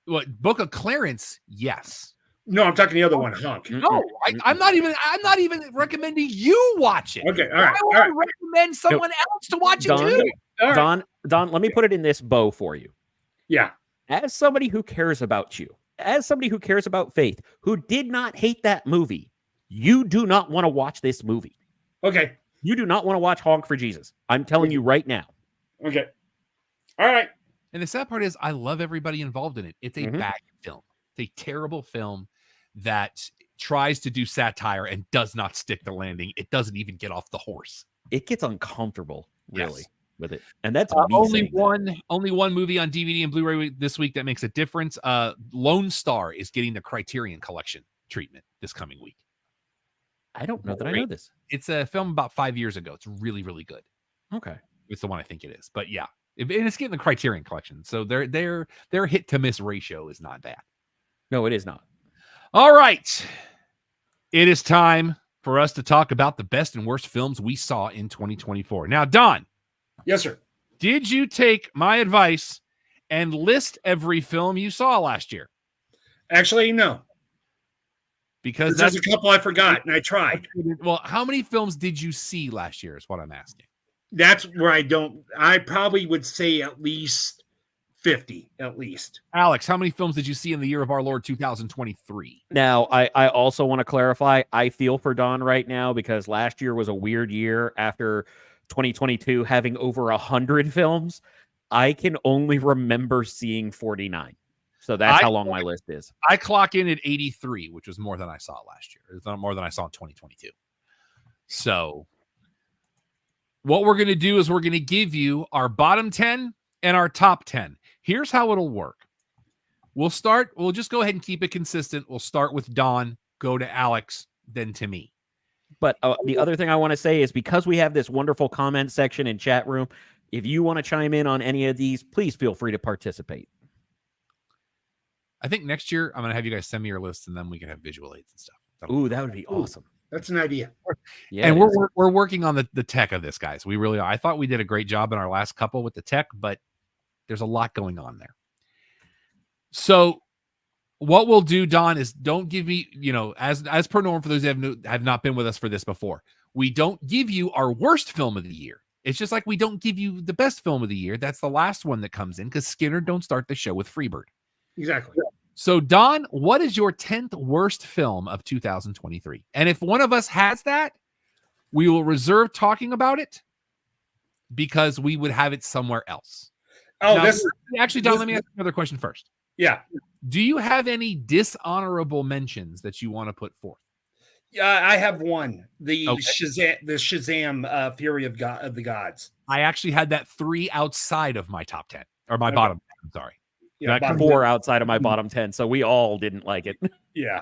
What, Book of Clarence? Yes. No, I'm talking the other one, Honk. No, I'm not even recommending you watch it. Okay, all right. I All want right. to recommend someone else to watch Don, it too. All right. Don, let me put it in this bow for you. Yeah. As somebody who cares about you, as somebody who cares about Faith, who did not hate that movie, you do not want to watch this movie. Okay. You do not want to watch Honk for Jesus. I'm telling you right now. Okay. All right. And the sad part is, I love everybody involved in it. It's a Mhm. bad film. It's a terrible film that tries to do satire and does not stick the landing. It doesn't even get off the horse. It gets uncomfortable, really, Yes. with it. And that's me only saying that. one movie on DVD and Blu-ray this week that makes a difference. Lone Star is getting the Criterion Collection treatment this coming week. I don't know that I know this. It's a film about 5 years ago. It's really, really good. Okay. It's the one I think it is. But yeah, and it's getting the Criterion Collection. So their hit to miss ratio is not bad. No, it is not. All right. It is time for us to talk about the best and worst films we saw in 2024. Now, Don, Yes, sir. did you take my advice and list every film you saw last year? Actually, no. Because There's that's a couple I forgot, and I tried. well, how many films did you see last year is what I'm asking. That's where I probably would say at least 50, at least. Alex, how many films did you see in the year of our Lord 2023? Now, I also want to clarify, I feel for Don right now because last year was a weird year after 2022 having over 100 films. I can only remember seeing 49. So that's how long my list is. I clock in at 83, which was more than I saw last year. It's not more than I saw in 2022. So what we're going to do is we're going to give you our bottom 10 and our top 10. Here's how it'll work. We'll just go ahead and keep it consistent. We'll start with Don, go to Alex, then to me. But the other thing I want to say is because we have this wonderful comment section and chat room, if you want to chime in on any of these, please feel free to participate. I think next year I'm going to have you guys send me your list and then we can have visual aids and stuff. Ooh, that would be awesome. That's an idea. Yeah, and we're working on the tech of this, guys. We really are. I thought we did a great job in our last couple with the tech, but there's a lot going on there. So what we'll do, Don, is don't give me, as per norm for those who have not been with us for this before, we don't give you our worst film of the year. It's just like we don't give you the best film of the year. That's the last one that comes in because Skinner don't start the show with Freebird. Exactly. So, Don, what is your 10th worst film of 2023? And if one of us has that, we will reserve talking about it because we would have it somewhere else. Oh, Now, actually, Don, let me ask you another question first. Yeah. Do you have any dishonorable mentions that you want to put forth? I have one. The Okay. Shazam Fury of the Gods. I actually had that 3 outside of my top 10 or my bottom 10. I'm sorry. Yeah, That 4 outside of my bottom 10, so we all didn't like it. yeah.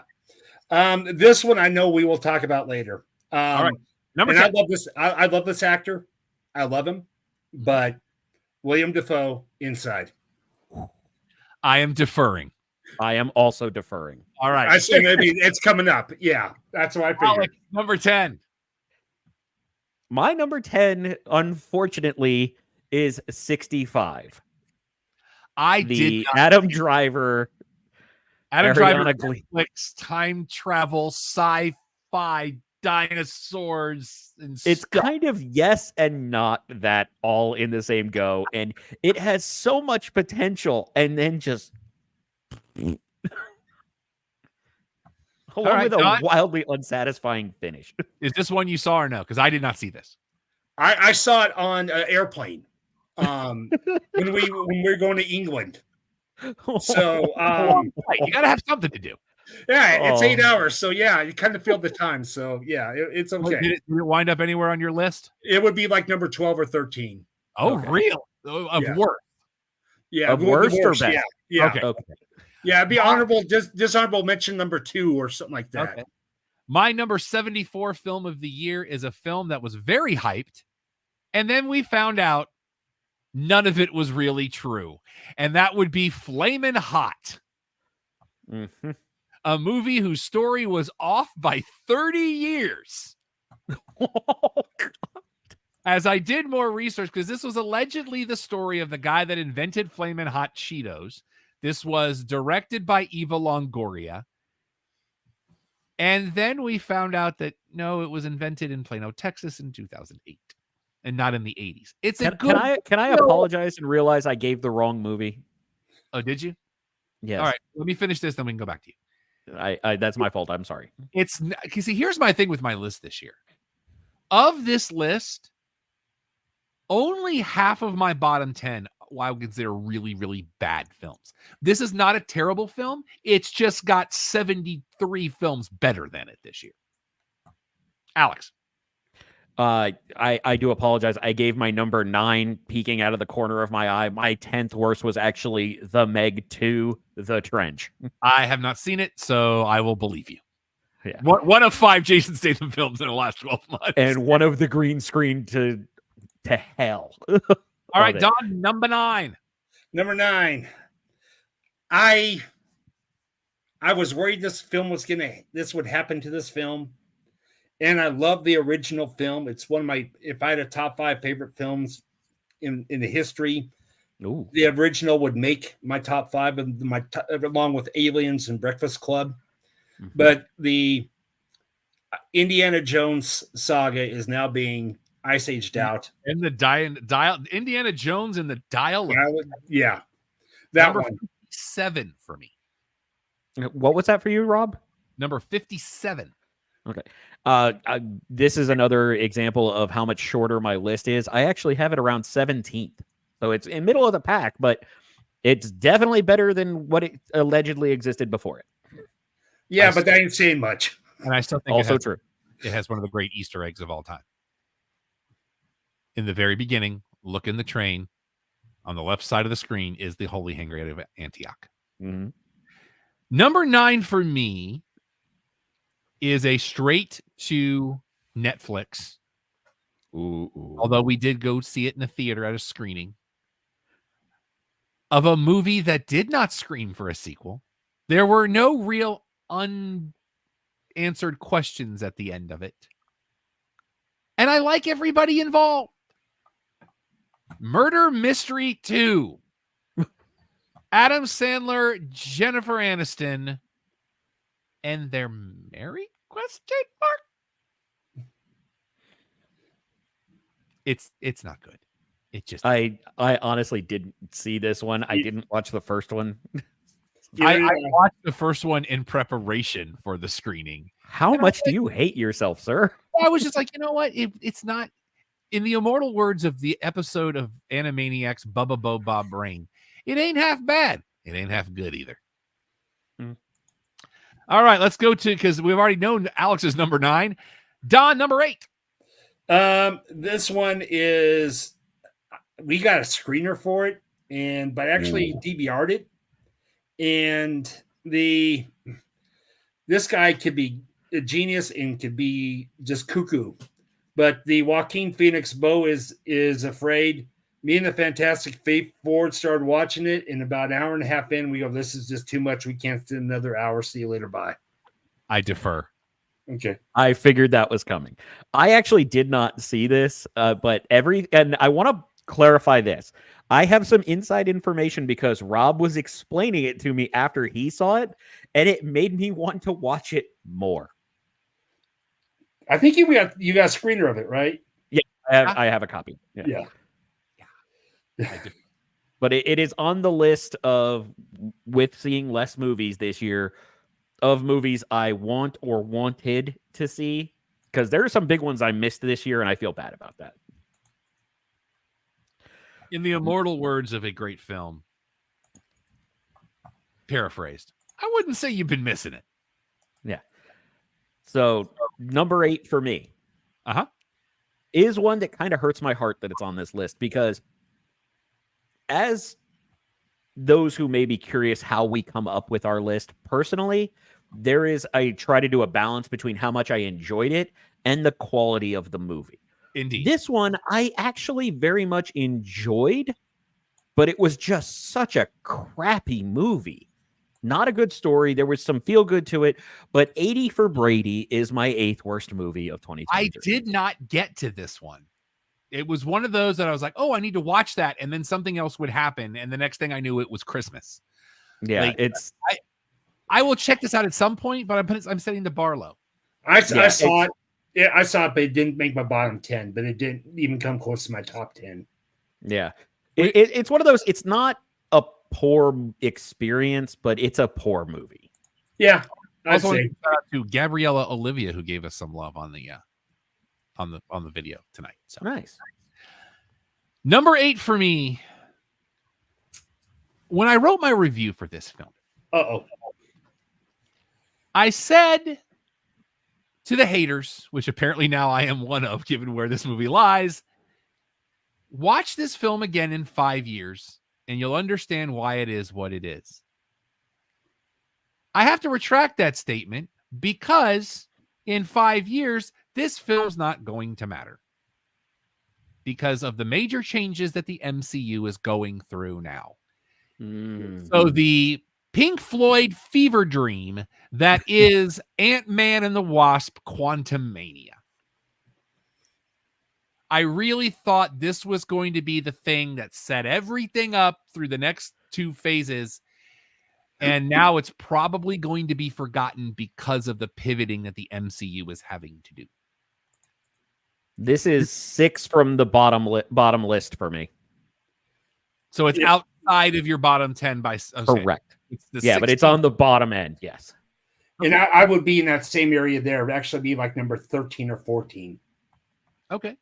This one I know we will talk about later. All right. Number 10. I love this. I love this actor. I love him, but William Dafoe, Inside. I am deferring. I am also deferring. All right. I say maybe it's coming up. Yeah, that's what I figured. Alex, number 10. My number 10, unfortunately, is 65. The Adam Driver, Netflix, time travel, sci-fi, dinosaurs, and it's stuff. kind of yes and not that all in the same go, and it has so much potential, and then just along with a Don, wildly unsatisfying finish. Is this one you saw or no? Because I did not see this. I saw it on an airplane when we were going to England. So, Right, you got to have something to do. yeah, it's 8 Oh. hours. So, yeah, you kind of feel the time. So, yeah, it's okay. Did it wind up anywhere on your list? It would be like number 12 or 13. Oh, Okay. real? Of Yeah. work. Yeah, Of the worst or Yeah, best? yeah, Okay. Okay. yeah. It'd be honorable, dishonorable mention number 2 or something like that. Okay. My number 74 film of the year is a film that was very hyped, and then we found out none of it was really true, and that would be Flamin' Hot, Mm-hmm. a movie whose story was off by 30 years. As I did more research, because this was allegedly the story of the guy that invented Flamin' Hot Cheetos. This was directed by Eva Longoria. And then we found out that no, it was invented in Plano, Texas in 2008 and not in the 80s. It's a good. Can I apologize and realize I gave the wrong movie? Oh, did you? Yes. All right, let me finish this, then we can go back to you. I that's my fault. I'm sorry. It's because see, here's my thing with my list this year. Of this list, only half of my bottom 10 I would consider really, really bad films. This is not a terrible film. It's just got 73 films better than it this year. Alex. I do apologize. I gave my number 9 peeking out of the corner of my eye. My 10th worst was actually The Meg 2, The Trench. I have not seen it, so I will believe you. Yeah. One of 5 Jason Statham films in the last 12 months. And one of the green screen to hell. All right, Love Don, number 9. Number 9. I was worried this would happen to this film. And I love the original film. It's one of my, if I had a top 5 favorite films in the history, Ooh. the original would make my top 5 of along with Aliens and Breakfast Club. Mhm. But the Indiana Jones saga is now being ice aged out. In the dial, Indiana Jones in the Dial of Yeah, that number one. 57 for me. What was that for you, Rob? Number 57. Okay. This is another example of how much shorter my list is. I actually have it around 17th. So it's in middle of the pack, but it's definitely better than what it allegedly existed before it. Yeah, but that ain't saying much. And I still think Also true. it has one of the great Easter eggs of all time. In the very beginning, look in the train. On the left side of the screen is the Holy Handmaid of Antioch. Mm-hmm. Number 9 for me is a straight to Netflix. Ooh. Although we did go see it in the theater at a screening of a movie that did not scream for a sequel. There were no real unanswered questions at the end of it. And I like everybody involved. Murder Mystery 2. Adam Sandler, Jennifer Aniston, and they're married? Question mark. It's not good. It just I honestly didn't see this one. I didn't watch the first one. I watched the first one in preparation for the screening. How much do you hate yourself, sir? I was just like, you know what? It's not, in the immortal words of the episode of Animaniacs, Bubba Bo Bob Brain, it ain't half bad. It ain't half good either. Mm. All right, let's go to, because we've already known Alex's number 9. Don, number 8. This one is, we got a screener for it, but actually DVR'd it. And this guy could be a genius and could be just cuckoo. But the Joaquin Phoenix Beau is afraid. Me and the Fantastic Four started watching it, and about an hour and a half in, we go, this is just too much. We can't sit another hour. See you later. Bye. I defer. Okay. I figured that was coming. I actually did not see this, but and I want to clarify this. I have some inside information because Rob was explaining it to me after he saw it, and it made me want to watch it more. I think you got a screener of it, right? Yeah, I have a copy. Yeah. But it is on the list of, with seeing less movies this year, of movies I want or wanted to see, because there are some big ones I missed this year, and I feel bad about that. In the immortal words of a great film, paraphrased. I wouldn't say you've been missing it. Yeah. So number 8 for me is one that kind of hurts my heart that it's on this list, because as those who may be curious how we come up with our list, personally, I try to do a balance between how much I enjoyed it and the quality of the movie. Indeed. This one I actually very much enjoyed, but it was just such a crappy movie. Not a good story. There was some feel good to it, but 80 for Brady is my 8th worst movie of 2023. I did not get to this one. It was one of those that I was like, oh, I need to watch that. And then something else would happen. And the next thing I knew, it was Christmas. Yeah, like, I will check this out at some point, but I'm setting the bar low. I saw it. Yeah, I saw it, but it didn't make my bottom 10, but it didn't even come close to my top 10. Yeah. It's one of those, it's not a poor experience, but it's a poor movie. Yeah. I also want to shout out to Gabriella Olivia, who gave us some love on the video tonight. So nice. Number 8 for me. When I wrote my review for this film, I said to the haters, which apparently now I am one of, given where this movie lies, watch this film again in 5 years, and you'll understand why it is what it is. I have to retract that statement, because in 5 years, this film's not going to matter, because of the major changes that the MCU is going through now. So the Pink Floyd fever dream that is Ant-Man and the Wasp: Quantumania. I really thought this was going to be the thing that set everything up through the next 2 phases. And now it's probably going to be forgotten because of the pivoting that the MCU is having to do. This is 6 from the bottom list for me. So it's outside of your bottom 10 by... Okay. Correct. Yeah, but it's on the bottom end, yes. And I would be in that same area there. It would actually be like number 13 or 14. Okay.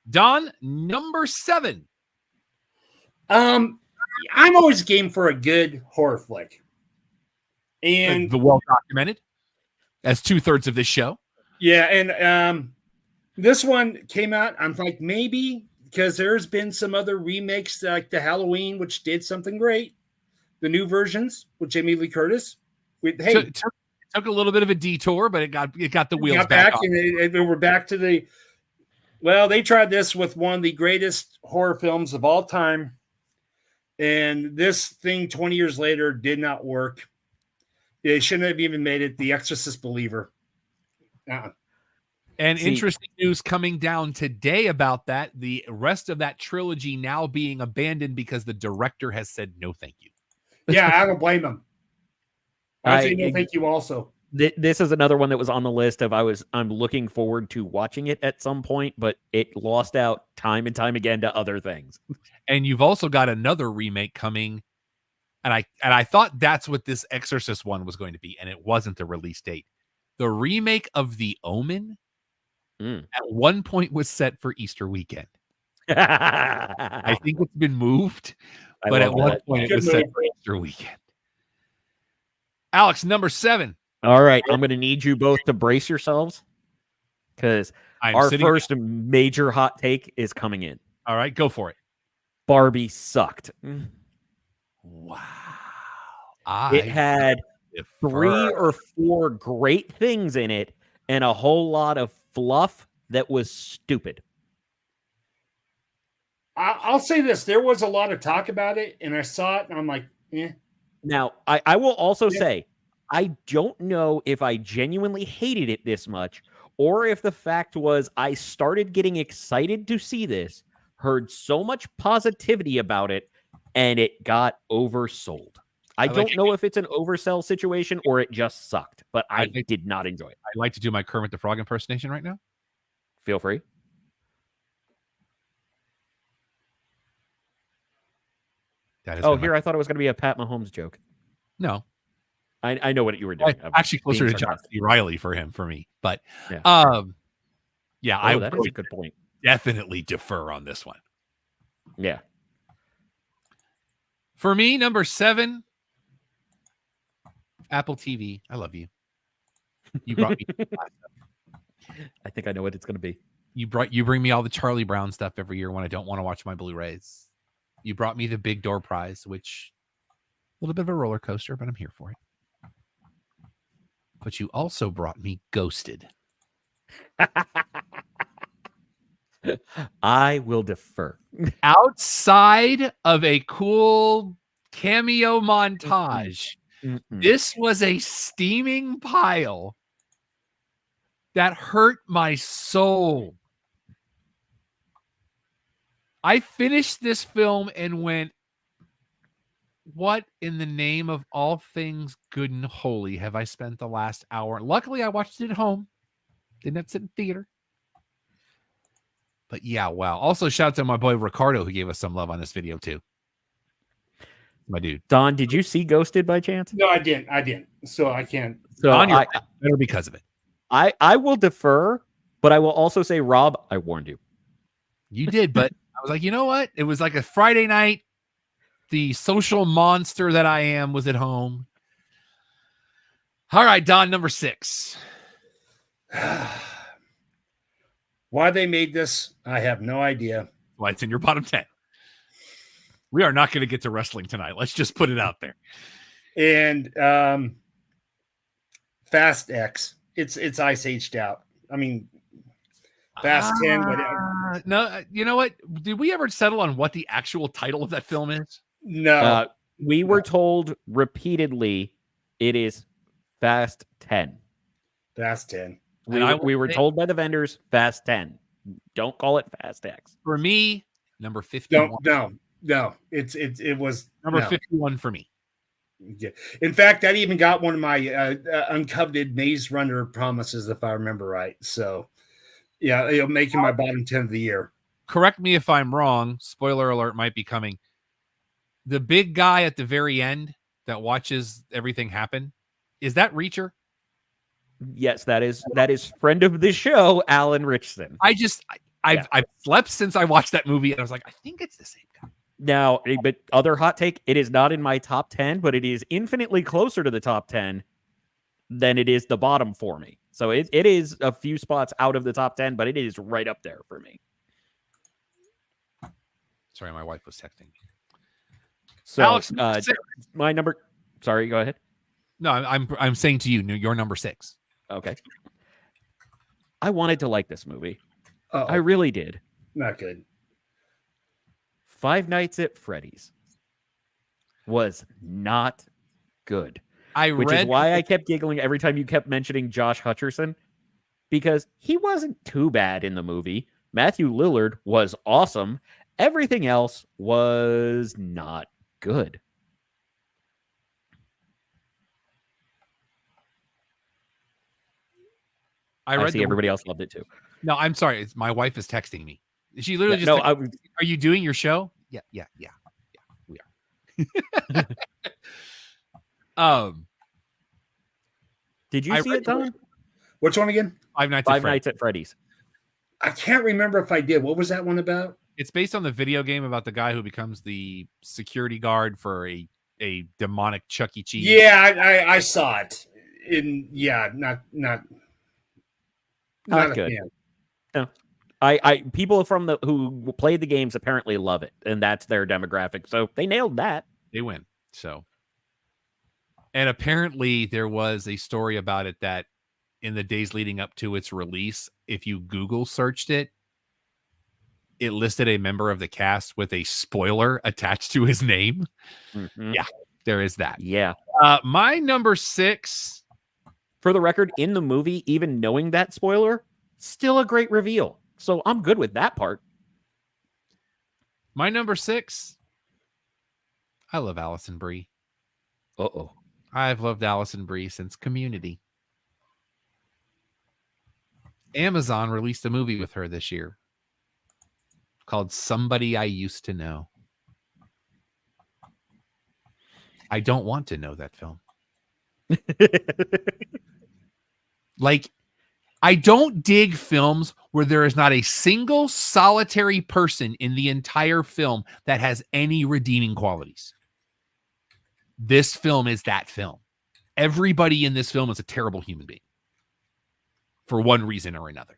Don, number 7. I'm always game for a good horror flick. And the well-documented, as 2/3 of this show. Yeah, and this one came out, I'm like, maybe, because there's been some other remakes like the Halloween, which did something great. The new versions with Jamie Lee Curtis. Took a little bit of a detour, but it got the wheels back on. And we're back to they tried this with one of the greatest horror films of all time. And this thing 20 years later did not work. They shouldn't have even made it. The Exorcist Believer. And interesting news coming down today about that. The rest of that trilogy now being abandoned because the director has said no thank you. Yeah, I don't blame him. I say no thank you also. This is another one that was on the list of I'm looking forward to watching it at some point, but it lost out time and time again to other things. And you've also got another remake coming, and I thought that's what this Exorcist one was going to be, and it wasn't the release date. The remake of The Omen at one point was set for Easter weekend. I think it's been moved, but at one point it was set for Easter weekend. Alex, number 7. All right, I'm going to need you both to brace yourselves, because our first major hot take is coming in. All right, go for it. Barbie sucked. Wow. It had 3 or 4 great things in it and a whole lot of fluff that was stupid. I'll say this. There was a lot of talk about it, and I saw it, and I'm like, eh. Now, I will also say, I don't know if I genuinely hated it this much, or if the fact was I started getting excited to see this, heard so much positivity about it, and it got oversold. I don't know if it's an oversell situation or it just sucked, but I did not enjoy it. I'd like to do my Kermit the Frog impersonation right now. Feel free. Here, I thought it was going to be a Pat Mahomes joke. No. I know what you were doing. Actually closer to John C. Reilly for me. But that is a good point. Definitely defer on this one. Yeah. For me, number 7, Apple TV. I love you. You brought me. I think I know what it's going to be. You bring me all the Charlie Brown stuff every year when I don't want to watch my Blu-rays. You brought me the Big Door Prize, which a little bit of a roller coaster, but I'm here for it. But you also brought me Ghosted. I will defer. Outside of a cool cameo montage, this was a steaming pile that hurt my soul. I finished this film and went, what in the name of all things good and holy have I spent the last hour? Luckily, I watched it at home. Didn't have to sit in theater. But yeah, wow. Also, shout out to my boy Ricardo who gave us some love on this video too. My dude. Don, did you see Ghosted by chance? No, I didn't. So I can't. So Don, you're better because of it. I will defer, but I will also say, Rob, I warned you. You did, but I was like, you know what? It was like a Friday night. The social monster that I am was at home. All right, Don, number 6. Why they made this, I have no idea. Why it's in your bottom 10. We are not going to get to wrestling tonight. Let's just put it out there. And Fast X. It's Ice Aged out. I mean, Fast 10. But no, you know what? Did we ever settle on what the actual title of that film is? no. We were told repeatedly it is Fast 10. Fast 10. We were told by the vendors Fast 10. Don't call it Fast X. For me, number 51. No. It was number 51 for me. Yeah. In fact, that even got one of my uncoveted Maze Runner promises, if I remember right. So, yeah, it'll make it my bottom 10 of the year. Correct me if I'm wrong. Spoiler alert might be coming. The big guy at the very end that watches everything happen, is that Reacher? Yes, that is friend of the show, Alan Richson. I've slept since I watched that movie, and I was like, I think it's the same guy. Now, but other hot take, it is not in my top 10, but it is infinitely closer to the top 10 than it is the bottom for me. So it is a few spots out of the top 10, but it is right up there for me. Sorry, my wife was texting me. So, Alex, my number. Sorry, go ahead. No, I'm saying to you, your number 6. Okay. I wanted to like this movie. Uh-oh. I really did. Not good. Five Nights at Freddy's was not good. Which is why I kept giggling every time you kept mentioning Josh Hutcherson, because he wasn't too bad in the movie. Matthew Lillard was awesome. Everything else was not good. I see everybody else loved it too. No, I'm sorry. My wife is texting me. She literally are you doing your show? Yeah. We are. Did you see it, Don? Which one again? Five Nights at Freddy's. I can't remember if I did. What was that one about? It's based on the video game about the guy who becomes the security guard for a demonic Chuck E. Cheese. Yeah, I saw it. Not good. Fan. No. People who played the games apparently love it, and that's their demographic. So they nailed that. They win. So, and apparently there was a story about it that in the days leading up to its release, if you Google searched it, it listed a member of the cast with a spoiler attached to his name. Mm-hmm. Yeah, there is that. Yeah. My number 6. For the record, in the movie, even knowing that spoiler, still a great reveal. So I'm good with that part. My number 6. I love Allison Brie. Uh-oh. I've loved Allison Brie since Community. Amazon released a movie with her this year called Somebody I Used to Know. I don't want to know that film. Like, I don't dig films where there is not a single solitary person in the entire film that has any redeeming qualities. This film is that film. everybody in this film is a terrible human being for one reason or another.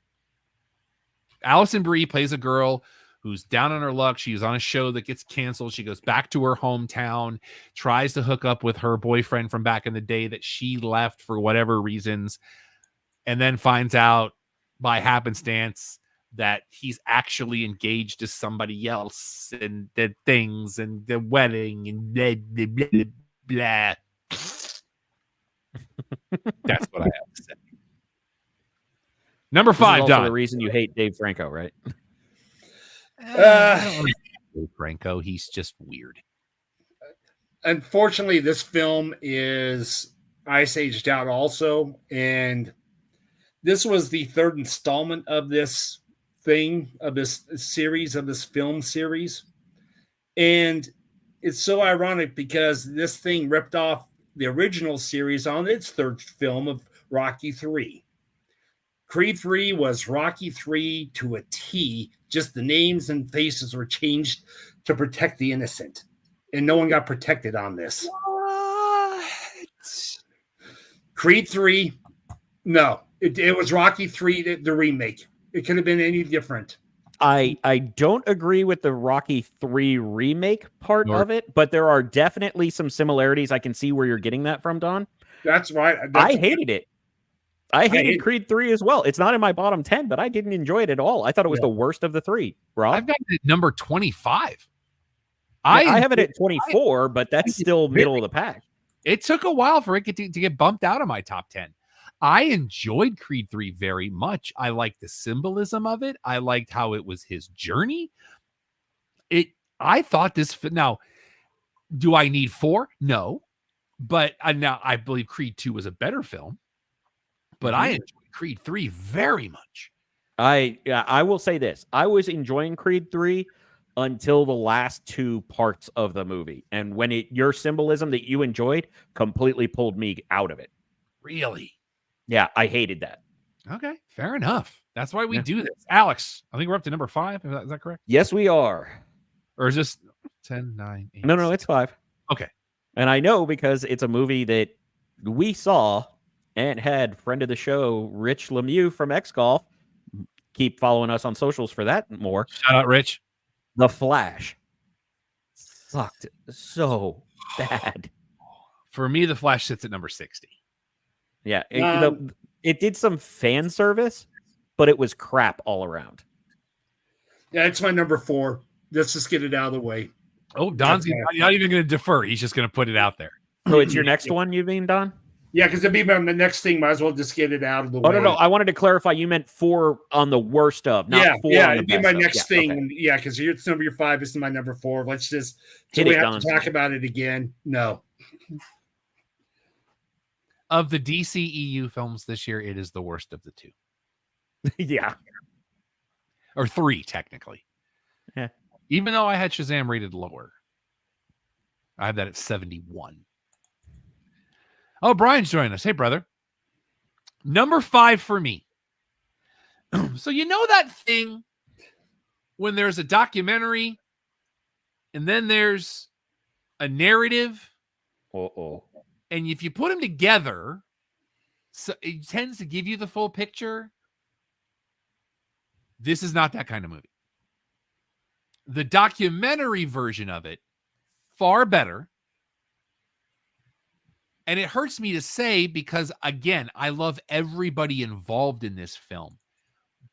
Allison Brie plays a girl who's down on her luck. She's on a show that gets canceled. She goes back to her hometown, tries to hook up with her boyfriend from back in the day that she left for whatever reasons, and then finds out by happenstance that he's actually engaged to somebody else, and the things and the wedding and blah, blah, blah, blah. That's what I have to say. Number 5, also Don. the reason you hate Dave Franco, right? I don't like Dave Franco. He's just weird. Unfortunately, this film is ice aged out also, and this was the third installment of this thing, of this series, of this film series. And it's so ironic because this thing ripped off the original series on its third film of Rocky 3. Creed 3 was Rocky 3 to a T. Just the names and faces were changed to protect the innocent. And no one got protected on this. What? Creed 3, no. It was Rocky 3, the remake. It could have been any different. I don't agree with the Rocky 3 remake part of it, but there are definitely some similarities. I can see where you're getting that from, Don. That's right. I hated it. I hated Creed 3 as well. It's not in my bottom 10, but I didn't enjoy it at all. I thought it was the worst of the 3. Rob? I've got it at number 25. I have it at 24, but that's still middle of the pack. It took a while for it to get bumped out of my top 10. I enjoyed Creed 3 very much. I liked the symbolism of it. I liked how it was his journey. I thought this. Now, do I need 4? No. But now I believe Creed 2 was a better film. But I enjoyed Creed 3 very much. I will say this. I was enjoying Creed 3 until the last 2 parts of the movie. And when your symbolism that you enjoyed completely pulled me out of it. Really? Yeah, I hated that. Okay, fair enough. That's why we do this. Alex, I think we're up to number 5. Is that correct? Yes, we are. Or is this 10, 9, 8? No, it's 5. Okay. And I know because it's a movie that we saw and had friend of the show, Rich Lemieux from X Golf. Keep following us on socials for that more. Shout out, Rich. The Flash sucked so bad. For me, The Flash sits at number 60. Yeah, it did some fan service, but it was crap all around. Yeah, it's my number 4. Let's just get it out of the way. Oh, Don's not even going to defer. He's just going to put it out there. So it's your next one, you mean, Don? Yeah, because it'd be my next thing. Might as well just get it out of the way. Oh, no. I wanted to clarify. You meant 4 on the worst of, not 4 on the it'd be best my of. next thing. Okay. Yeah, because it's number 5. This is my number 4. Let's just hit we it, have Don. to talk about it again. No. Of the DCEU films this year, it is the worst of the 2. Yeah. Or 3, technically. Yeah. Even though I had Shazam rated lower. I have that at 71. Oh, Brian's joining us. Hey, brother. Number 5 for me. So you know that thing when there's a documentary and then there's a narrative? Uh-oh. And if you put them together, so it tends to give you the full picture. This is not that kind of movie. The documentary version of it, far better. And it hurts me to say because, again, I love everybody involved in this film.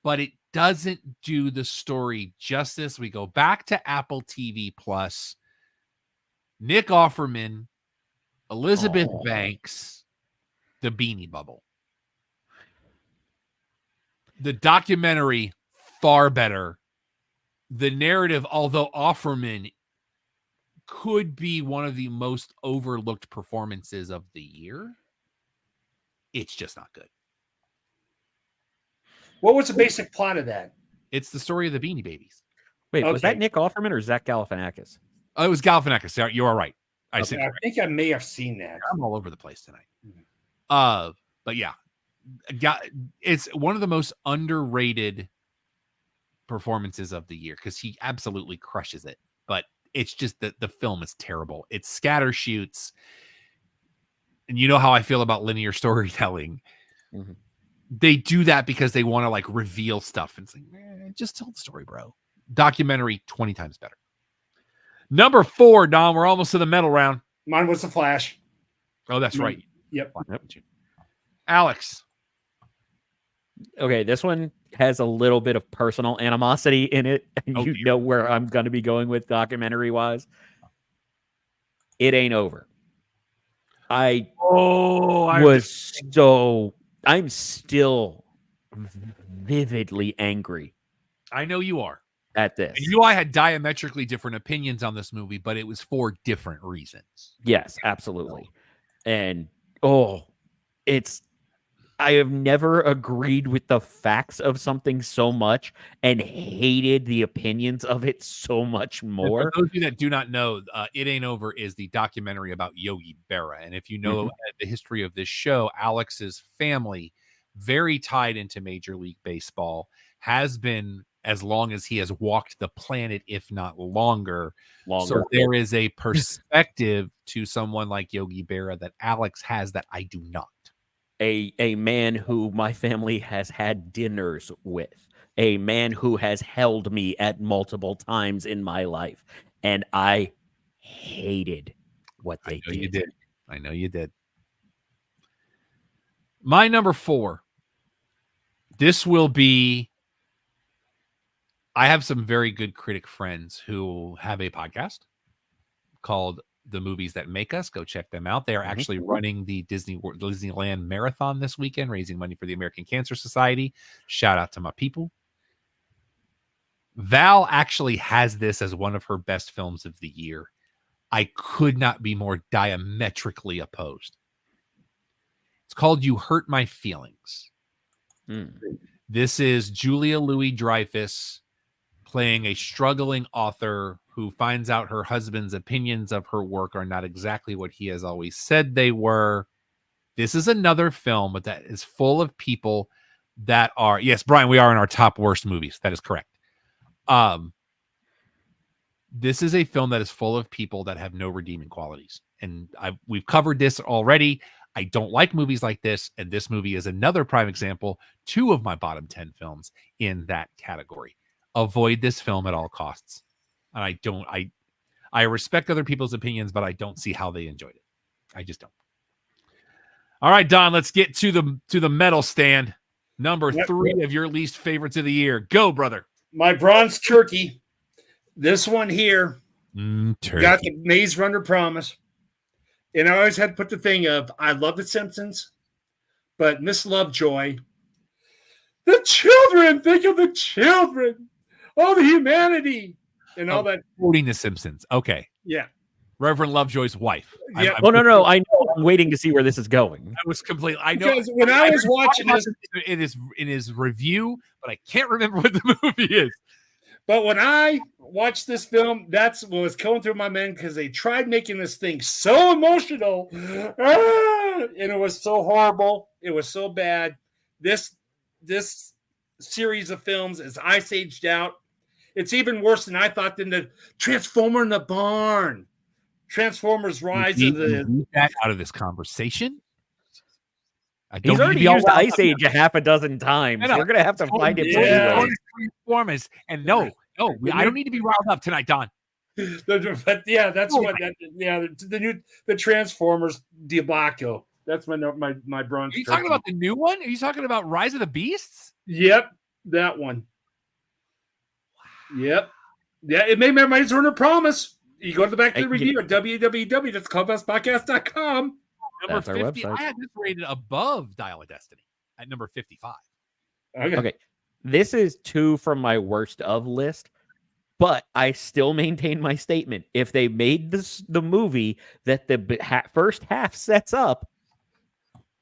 But it doesn't do the story justice. We go back to Apple TV Plus. Nick Offerman, Elizabeth Banks, The Beanie Bubble. The documentary, far better. The narrative, although Offerman could be one of the most overlooked performances of the year, it's just not good. What was the basic plot of that? It's the story of the Beanie Babies. Wait, was that Nick Offerman or Zach Galifianakis? Oh, it was Galifianakis. You are right. I think I may have seen that. I'm all over the place tonight. But yeah, it's one of the most underrated performances of the year because he absolutely crushes it. But it's just that the film is terrible. It's scatter shoots. and you know how I feel about linear storytelling. Mhm. They do that because they want to like reveal stuff. It's like, just tell the story, bro. Documentary 20 times better. Number 4, Don. We're almost to the medal round. Mine was The Flash. Oh, that's right. Yep. Alex. Okay, this one has a little bit of personal animosity in it. And Oh, you dear. know where I'm going to be going with documentary wise. It Ain't Over. I'm still vividly angry I know you are. at this. And you and I had diametrically different opinions on this movie, but it was for different reasons. Yes, absolutely. And I have never agreed with the facts of something so much and hated the opinions of it so much more. For those of you that do not know, It Ain't Over is the documentary about Yogi Berra. And if you know the history of this show, Alex's family, very tied into Major League Baseball, has been as long as he has walked the planet, if not longer. So there is a perspective to someone like Yogi Berra that Alex has that I do not. A man who my family has had dinners with, a man who has held me at multiple times in my life, and I hated what they did. You did. I know you did. My number 4. This will be. I have some very good critic friends who have a podcast called The Movies That Make Us. Go check them out. They are actually running the Disneyland Marathon this weekend, raising money for the American Cancer Society. Shout out to my people. Val actually has this as one of her best films of the year. I could not be more diametrically opposed. It's called You Hurt My Feelings. This is Julia Louis-Dreyfus playing a struggling author who finds out her husband's opinions of her work are not exactly what he has always said they were. This is another film that is full of people that are, yes, Brian, we are in our top worst movies. That is correct. This is a film that is full of people that have no redeeming qualities. And we've covered this already. I don't like movies like this. And this movie is another prime example. 2 of my bottom 10 films in that category. Avoid this film at all costs. And I respect other people's opinions, but I don't see how they enjoyed it. I just don't. All right, Don, let's get to the medal stand. Number 3 of your least favorites of the year. Go, brother. My bronze turkey. This one here turkey. Got the Maze Runner promise. And I always had to put the thing of, I love The Simpsons, but Miss Lovejoy, the children, think of the children, all the humanity, and all that. Quoting The Simpsons. Okay. Yeah. Reverend Lovejoy's wife. Yeah. No. I know. I'm waiting to see where this is going. I was completely. I know. Because when I was watching this, in his review, but I can't remember what the movie is. But when I watched this film, that's what was going through my mind because they tried making this thing so emotional, and it was so horrible. It was so bad. This series of films is Ice Aged out. It's even worse than I thought than the Transformer in the Barn. Transformers Rise of the that out of this conversation. He's already used Ice Age a half a dozen times. We're gonna have to find it. Transformers, and no, I don't need to be riled up tonight, Don. But yeah, that's what. The Transformers debacle. That's my bronze. Are you talking about the new one? Are you talking about Rise of the Beasts? Yep, that one. Yep. Yeah, it made my Maze Runner promise. You go to the back to the review at www.clubhousepodcast.com. Number 50. I had this rated above Dial of Destiny at number 55. Okay. This is 2 from my worst of list, but I still maintain my statement. If they made the movie that the first half sets up,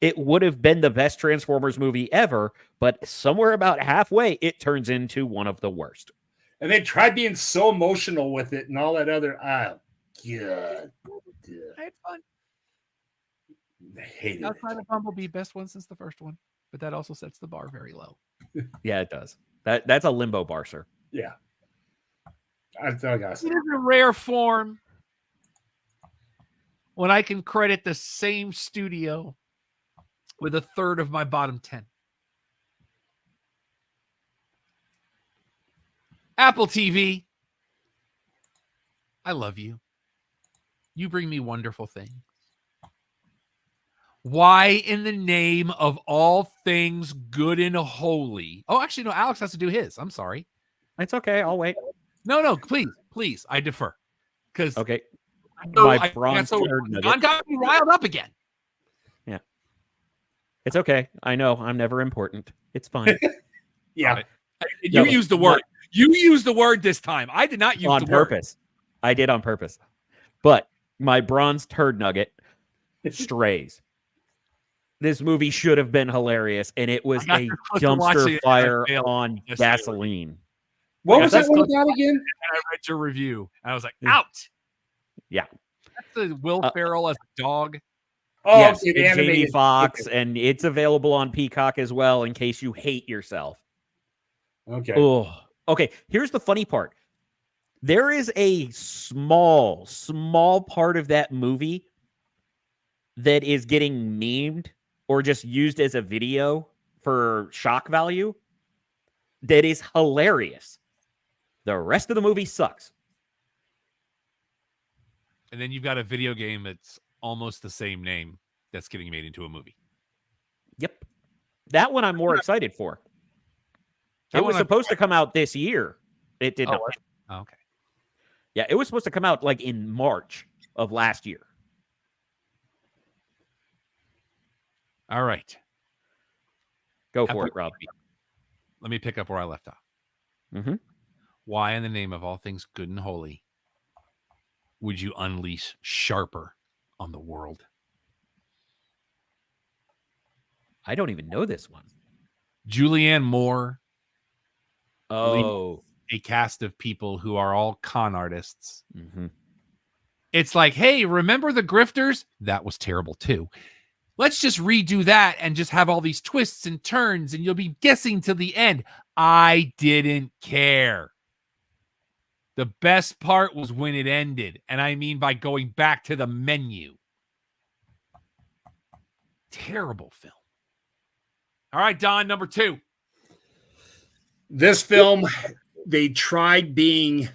it would have been the best Transformers movie ever, but somewhere about halfway, it turns into one of the worst. And they tried being so emotional with it and all that other. God. I had fun. I hated it. Outside of Bumblebee, best one since the first one, but that also sets the bar very low. Yeah, it does. That's a limbo bar, sir. Yeah. I got it is a rare form. when I can credit the same studio with a third of my bottom 10. Apple TV, I love you. You bring me wonderful things. Why in the name of all things good and holy? Oh, actually, no, Alex has to do his. I'm sorry. It's okay. I'll wait. No, please, I defer. Because Okay. my bronze turd John nugget. got me riled up again. Yeah. It's okay. I know I'm never important. It's fine. Yeah. You used the word. You used the word this time. I did not use On the word. purpose. I did on purpose. But my bronze turd nugget, Strays. This movie should have been hilarious, and it was I a got to watch dumpster it, fire and I failed. on Yes, gasoline. What Yeah, was that that's one close. about again? And I read your review, and I was like, Yeah. out. Yeah. That's the Will Ferrell as a dog. Oh, Yes, okay, the it's Jamie animated. Foxx, and it's available on Peacock as well in case you hate yourself. Okay. Oh, okay. Here's the funny part. There is a small part of that movie that is getting memed or just used as a video for shock value that is hilarious. The rest of the movie sucks. And then you've got a video game that's almost the same name that's getting made into a movie. Yep. That one I'm more excited for. That It was one supposed to come out this year. It did not. Oh, okay. Yeah, it was supposed to come out like in March of last year. All right. Go for it, Rob. Let me pick up where I left off. Mm-hmm. Why, in the name of all things good and holy, would you unleash Sharper on the world? I don't even know this one. Julianne Moore, Oh. a cast of people who are all con artists. Mm-hmm. It's like, hey, remember the grifters? That was terrible too. Let's just redo that and just have all these twists and turns, and you'll be guessing to the end. I didn't care. The best part was when it ended, and I mean by going back to the menu. Terrible film. All right, Don, number 2. This film, they tried being,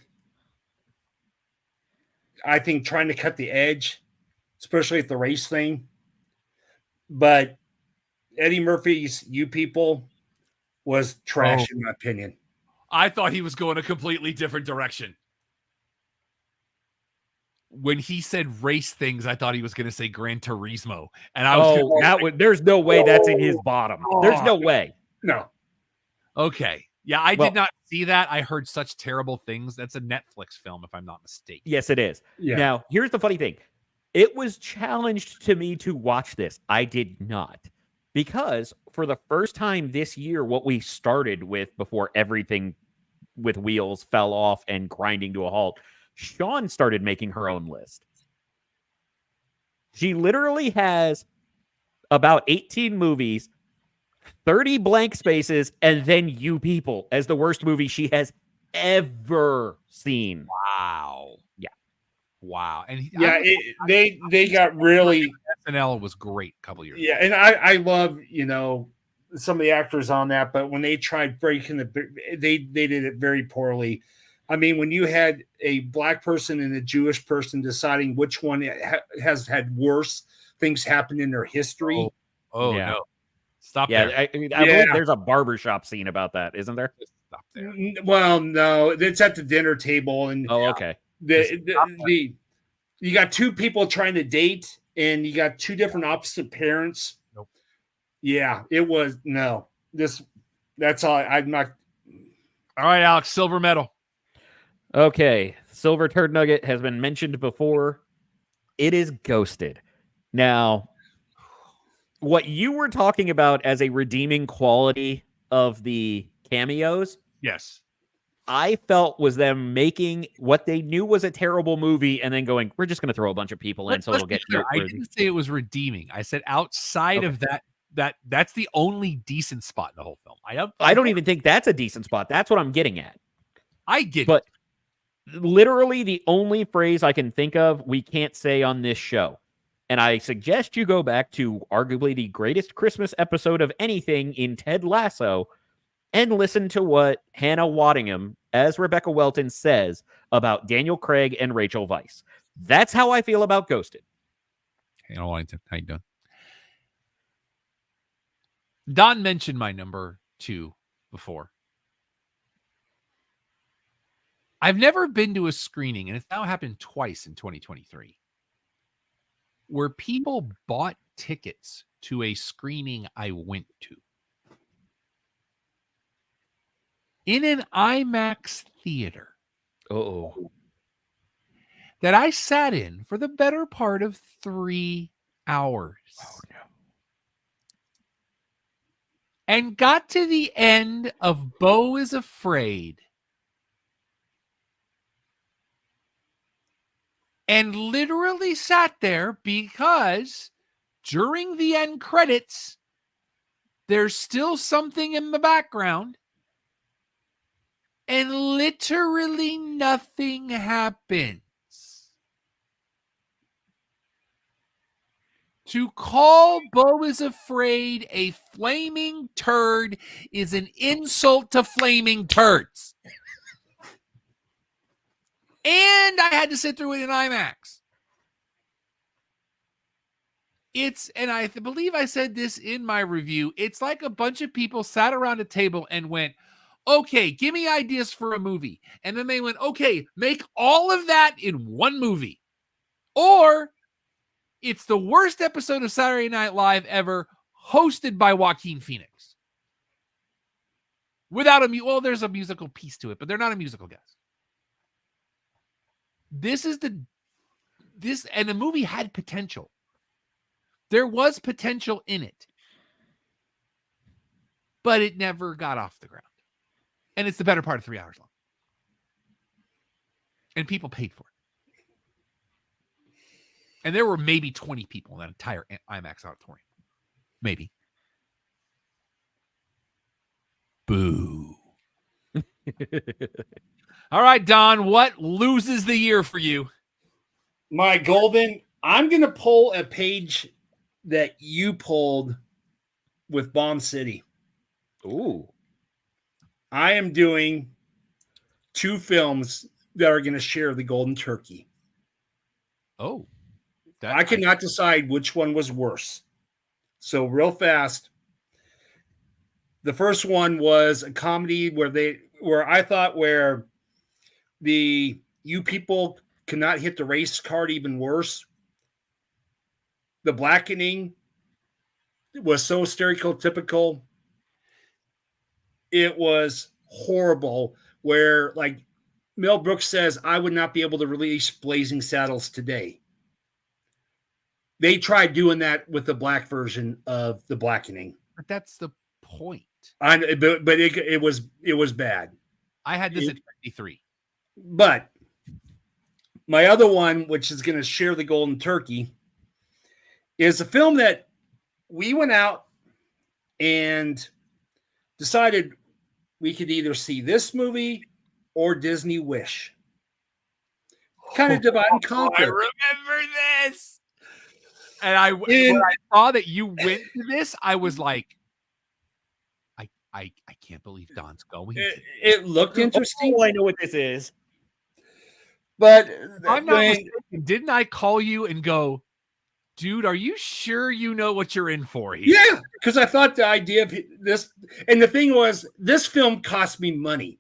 I think, trying to cut the edge, especially at the race thing. But Eddie Murphy's You People was trash, in my opinion. I thought he was going a completely different direction. When he said race things, I thought he was going to say Gran Turismo. And I was there's no way that's in his bottom. There's no way. No. Okay. Yeah, I did not see that. I heard such terrible things. That's a Netflix film, if I'm not mistaken. Yes, it is. Yeah. Now, here's the funny thing. It was challenged to me to watch this. I did not. Because for the first time this year, what we started with before everything with wheels fell off and grinding to a halt, Sean started making her own list. She literally has about 18 movies, 30 blank spaces, and then You People as the worst movie she has ever seen. Wow. Yeah. Wow. And they got really. SNL was great a couple years ago. And I love, some of the actors on that, but when they tried breaking they did it very poorly. I mean, when you had a black person and a Jewish person deciding which one has had worse things happen in their history. Oh yeah. No. Stop there. there. I believe there's a barbershop scene about that, isn't there? Stop there. Well, no, it's at the dinner table. And okay. You got two people trying to date, and you got two different opposite parents. Nope. Yeah, it was that's all. I'm not. All right, Alex, silver medal. Okay, Silver Turd Nugget has been mentioned before. It is Ghosted. Now, what you were talking about as a redeeming quality of the cameos, yes, I felt was them making what they knew was a terrible movie and then going, we're just going to throw a bunch of people in so it'll get I didn't say it was redeeming. I said outside of that's the only decent spot in the whole film. I don't even think that's a decent spot. That's what I'm getting at. I get but literally the only phrase I can think of we can't say on this show. And I suggest you go back to arguably the greatest Christmas episode of anything in Ted Lasso and listen to what Hannah Waddingham, as Rebecca Welton, says about Daniel Craig and Rachel Weisz. That's how I feel about Ghosted. Hannah Waddingham, how you doing? Don mentioned my number 2 before. I've never been to a screening, and it's now happened twice in 2023, where people bought tickets to a screening I went to in an IMAX theater. Oh, that I sat in for the better part of 3 hours. Oh, no. And got to the end of Beau is Afraid. And literally sat there because during the end credits, there's still something in the background. And literally nothing happens. To call Beau is Afraid a flaming turd is an insult to flaming turds. And I had to sit through it in IMAX. And I believe I said this in my review, it's like a bunch of people sat around a table and went, okay, give me ideas for a movie. And then they went, okay, make all of that in one movie. Or it's the worst episode of Saturday Night Live ever, hosted by Joaquin Phoenix. Without there's a musical piece to it, but they're not a musical guest. And the movie had potential. There was potential in it, but it never got off the ground. And it's the better part of 3 hours long. And people paid for it. And there were maybe 20 people in that entire IMAX auditorium. Maybe. Boo. All right, Don, what loses the year for you? My golden, I'm going to pull a page that you pulled with Bomb City. Ooh. I am doing 2 films that are going to share the golden turkey. Oh. I could not decide which one was worse. So real fast. The first one was a comedy where I thought you people cannot hit the race card even worse. The Blackening was so stereotypical. It was horrible, where like Mel Brooks says, I would not be able to release Blazing Saddles today. They tried doing that with the black version of The Blackening. But that's the point. But it was bad. I had this at 53. But my other one, which is going to share the golden turkey, is a film that we went out and decided we could either see this movie or Disney Wish. Kind of divide and conquer. I remember this. And when I saw that you went to this, I was like, I can't believe Don's going. It looked interesting. Oh, I know what this is. But I'm not mistaken, didn't I call you and go, dude, are you sure you know what you're in for here? Yeah, because I thought the idea of this, and the thing was, this film cost me money.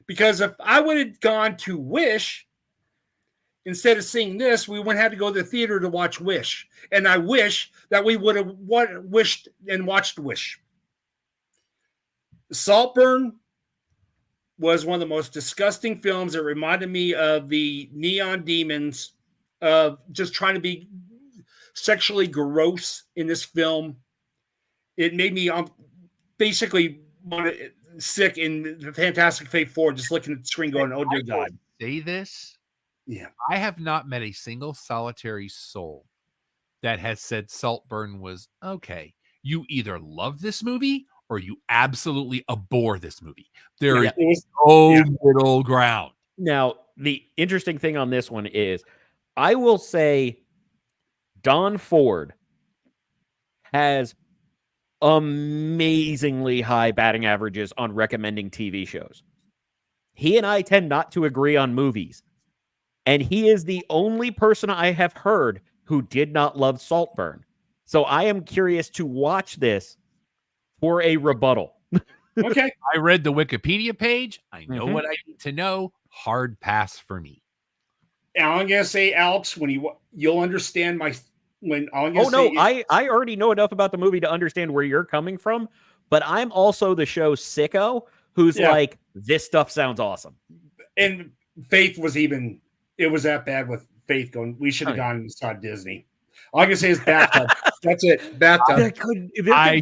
Because if I would have gone to Wish, instead of seeing this, we would have had to go to the theater to watch Wish. And I wish that we would have wished and watched Wish. Saltburn was one of the most disgusting films. It reminded me of the Neon Demons, of just trying to be sexually gross in this film. It made me basically sick in the Fantastic Fate 4, just looking at the screen going, oh dear God. Say this. Yeah. I have not met a single solitary soul that has said Saltburn was okay. You either love this movie or you absolutely abhor this movie. There is no middle ground. Now, the interesting thing on this one is, I will say Don Ford has amazingly high batting averages on recommending TV shows. He and I tend not to agree on movies. And he is the only person I have heard who did not love Saltburn. So I am curious to watch this for a rebuttal. Okay. I read the Wikipedia page. I know what I need to know. Hard pass for me. And I'm gonna say, Alex, when you'll understand my when I'm Oh gonna no, say I already know enough about the movie to understand where you're coming from, but I'm also the show sicko who's like, this stuff sounds awesome. And Faith was even it was that bad with Faith going, we should have gone and saw Disney. All I can say is bathtub. That's it. Bathtub. There could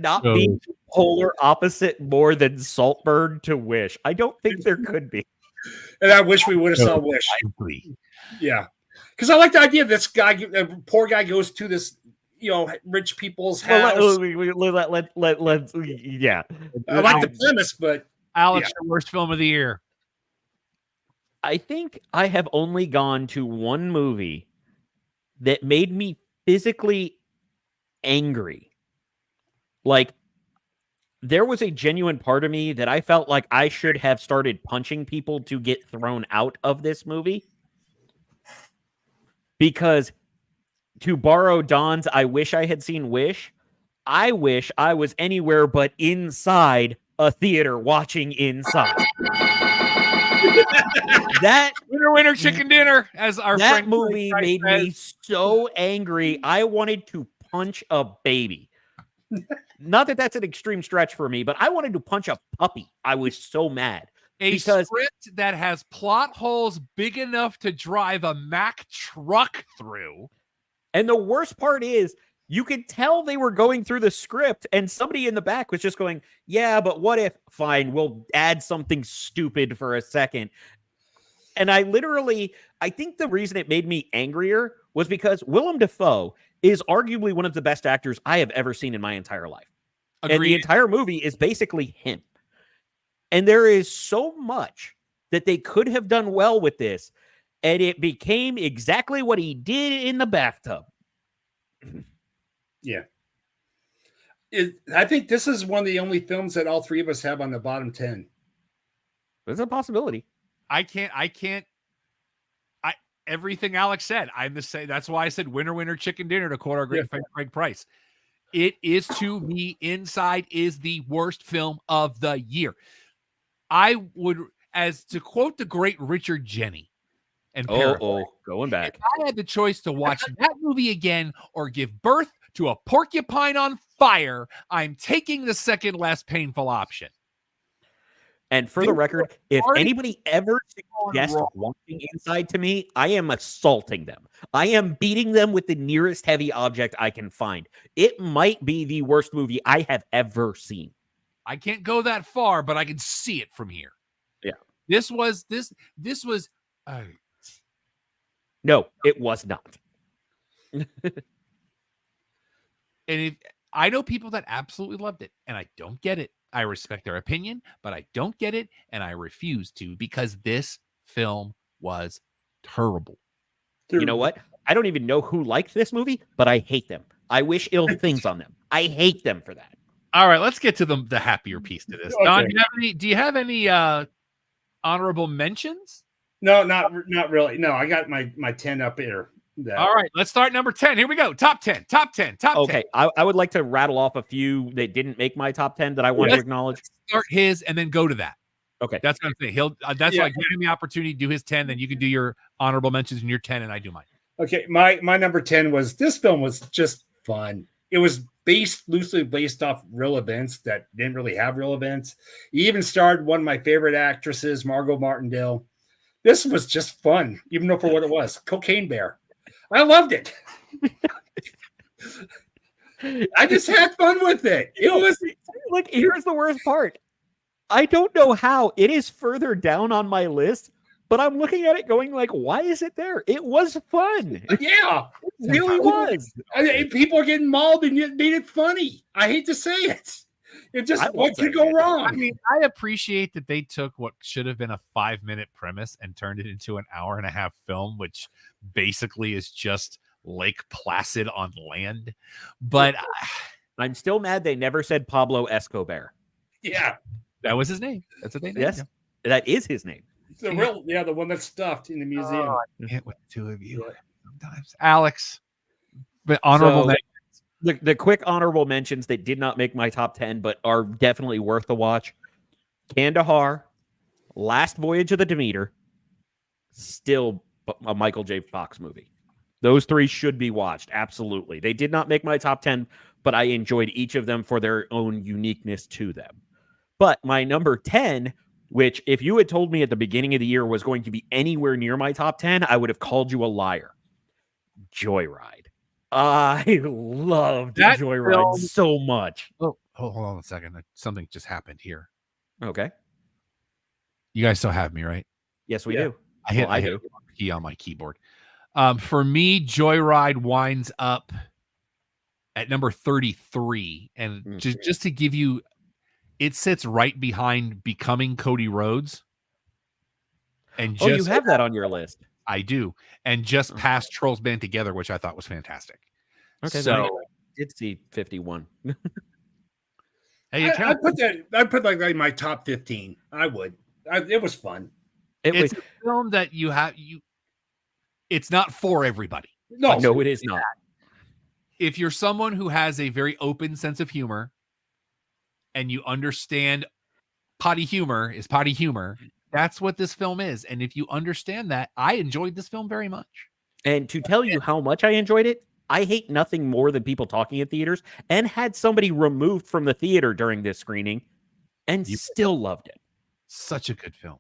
not be polar opposite more than Saltburn to Wish. I don't think there could be. And I wish we would have saw Wish. Yeah. Because I like the idea of this guy, poor guy goes to this, rich people's house. Yeah. I like the premise, but Alex, your worst film of the year. I think I have only gone to one movie that made me physically angry. Like, there was a genuine part of me that I felt like I should have started punching people to get thrown out of this movie. Because, to borrow Don's I wish I had seen Wish, I wish I was anywhere but inside a theater watching Inside. That winner chicken dinner, as our that friend movie made me so angry. I wanted to punch a baby. Not that that's an extreme stretch for me, but I wanted to punch a puppy. I was so mad. Because script that has plot holes big enough to drive a Mack truck through. And the worst part is, you could tell they were going through the script and somebody in the back was just going, yeah, but what if? Fine, we'll add something stupid for a second. And I think the reason it made me angrier was because Willem Dafoe is arguably one of the best actors I have ever seen in my entire life. Agreed. And the entire movie is basically him. And there is so much that they could have done well with this, and it became exactly what he did in the bathtub. Yeah. I think this is one of the only films that all three of us have on the bottom 10. There's a possibility. Everything Alex said, I'm the same. That's why I said winner, chicken dinner to quote our great friend Craig Price. It is, to me, Inside is the worst film of the year. I would, as to quote the great Richard Jenny, and going back. If I had the choice to watch that movie again or give birth to a porcupine on fire, I'm taking the second less painful option. And for the record, if anybody ever suggests watching Inside to me, I am assaulting them. I am beating them with the nearest heavy object I can find. It might be the worst movie I have ever seen. I can't go that far, but I can see it from here. Yeah. This was no, it was not. And if I know people that absolutely loved it, and I don't get it. I respect their opinion, but I don't get it, and I refuse to, because this film was terrible. You know what? I don't even know who liked this movie, but I hate them. I wish ill things on them. I hate them for that. All right, let's get to the happier piece to this. Okay. Don, do you have any honorable mentions? No, not really. No, I got my 10 up here. All right, let's start number 10. Here we go. Top 10. Okay, I would like to rattle off a few that didn't make my top 10 that I want to acknowledge. Start his and then go to that. Okay. That's what I'm saying. He'll that's why I give him the opportunity to do his 10, then you can do your honorable mentions in your 10 and I do mine. Okay, my number 10 was, this film was just fun. It was loosely based off real events that didn't really have real events. He even starred one of my favorite actresses, Margot Martindale. This was just fun, even though for what it was, Cocaine Bear. I loved it. I just had fun with it. It was like, here's the worst part. I don't know how it is further down on my list, but I'm looking at it going like, why is it there? It was fun. Yeah, it really was. People are getting mauled and it made it funny. I hate to say it. It just, what could go wrong? I mean, I appreciate that they took what should have been a 5-minute premise and turned it into an hour-and-a-half film, which basically is just Lake Placid on land. But I'm still mad they never said Pablo Escobar. Yeah. that was his name. That's what they named Yes, him. that is his name. The one that's stuffed in the museum. Oh, I can't with the two of you sometimes. Alex, but honorable So, mention. the quick honorable mentions that did not make my top 10, but are definitely worth the watch. Kandahar, Last Voyage of the Demeter, still a Michael J. Fox movie. Those three should be watched. Absolutely. They did not make my top 10, but I enjoyed each of them for their own uniqueness to them. But my number 10, which if you had told me at the beginning of the year was going to be anywhere near my top 10, I would have called you a liar. Joyride. I loved That Joyride film- so much. Oh, hold on a second. Something just happened here. Okay. You guys still have me, right? Yes, we Yeah. do. I hit do. a key on my keyboard. For me, Joyride winds up at number 33. And just to give you, it sits right behind Becoming Cody Rhodes. And Oh, you have that on your list. I do. And just past Trolls Band Together, which I thought was fantastic. Okay, so I did see 51. hey, I put like my top 15. I would. It was fun. It's a film that it's not for everybody. No, it is not. If you're someone who has a very open sense of humor and you understand potty humor is potty humor, that's what this film is. And if you understand that, I enjoyed this film very much. And to tell you how much I enjoyed it, I hate nothing more than people talking at theaters, and had somebody removed from the theater during this screening and still loved it. Such a good film.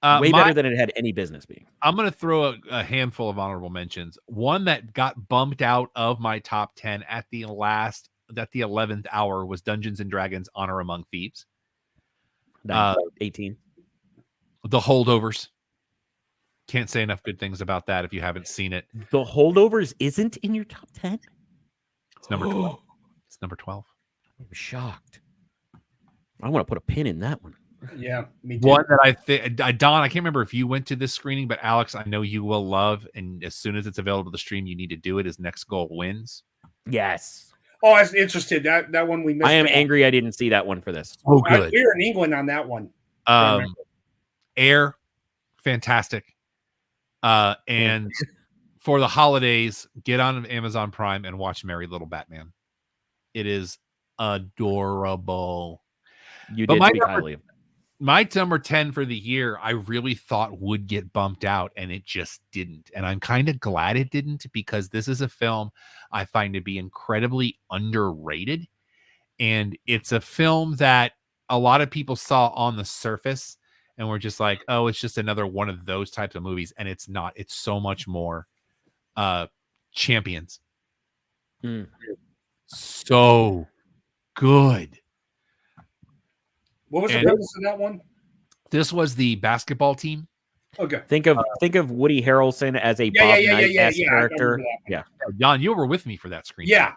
Way better than it had any business being. I'm going to throw a handful of honorable mentions. One that got bumped out of my top 10 at the 11th hour was Dungeons and Dragons: Honor Among Thieves. 18. The Holdovers. Can't say enough good things about that if you haven't seen it. The Holdovers isn't in your top 10? It's number 12. It's number 12. I'm shocked. I want to put a pin in that one. Yeah, me too. One that I think, Don, I can't remember if you went to this screening, but Alex, I know you will love, and as soon as it's available to stream, you need to do it, is Next Goal Wins. Yes. Oh, I was interested. That one we missed. I am angry I didn't see that one for this. Oh, good. We were in England on that one. Air, fantastic. And for the holidays, get on Amazon Prime and watch Merry Little Batman. It is adorable. You did speak highly of it. My number 10 for the year, I really thought would get bumped out, and it just didn't. And I'm kind of glad it didn't, because this is a film I find to be incredibly underrated. And it's a film that a lot of people saw on the surface and were just like, oh, it's just another one of those types of movies. And it's not. It's so much more. Champions. So good. What was the premise of that one? This was the basketball team. Okay. Think of Woody Harrelson as a Bob Knight character. Yeah. John, you were with me for that screen. Yeah.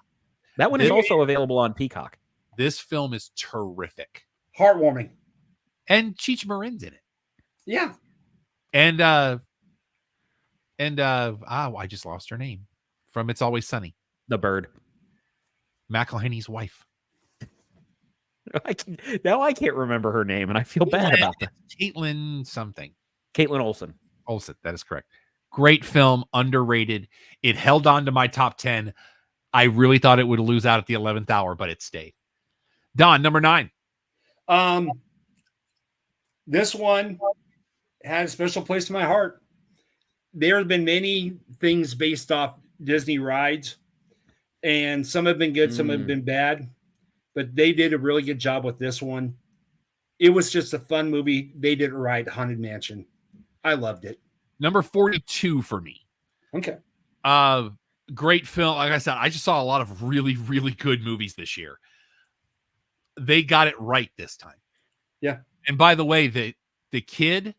That one is also available on Peacock. This film is terrific. Heartwarming. And Cheech Marin's in it. Yeah. And I just lost her name from It's Always Sunny. The bird. McElhenney's wife. Now I can't remember her name, and I feel bad about that. Caitlin something. Caitlin Olsen. Olsen, that is correct. Great film, underrated. It held on to my top 10. I really thought it would lose out at the 11th hour, but it stayed. Don, number 9. This one had a special place in my heart. There have been many things based off Disney rides, and some have been good, some have been bad, but they did a really good job with this one. It was just a fun movie. They did it right. Haunted Mansion. I loved it. Number 42 for me. Okay. Great film. Like I said, I just saw a lot of really, really good movies this year. They got it right this time. Yeah. And by the way, the kid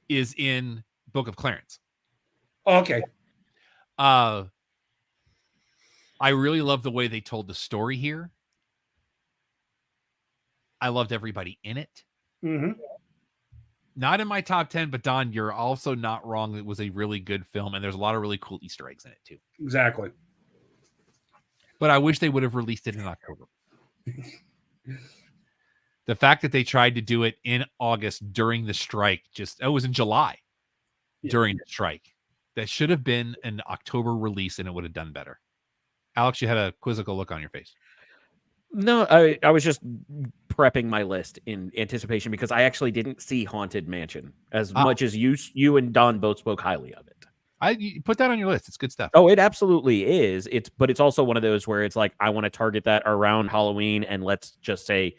is in Book of Clarence. Oh, okay. I really love the way they told the story here. I loved everybody in it. Mm-hmm. Not in my top 10, but Don, you're also not wrong. It was a really good film, and there's a lot of really cool Easter eggs in it too. Exactly. But I wish they would have released it in October. The fact that they tried to do it in August during the strike, it was in July during the strike. That should have been an October release, and it would have done better. Alex, you had a quizzical look on your face. No, I was just prepping my list in anticipation because I actually didn't see Haunted Mansion as much as you and Don both spoke highly of it. You put that on your list. It's good stuff. Oh, it absolutely is. But it's also one of those where it's like I want to target that around Halloween, and let's just say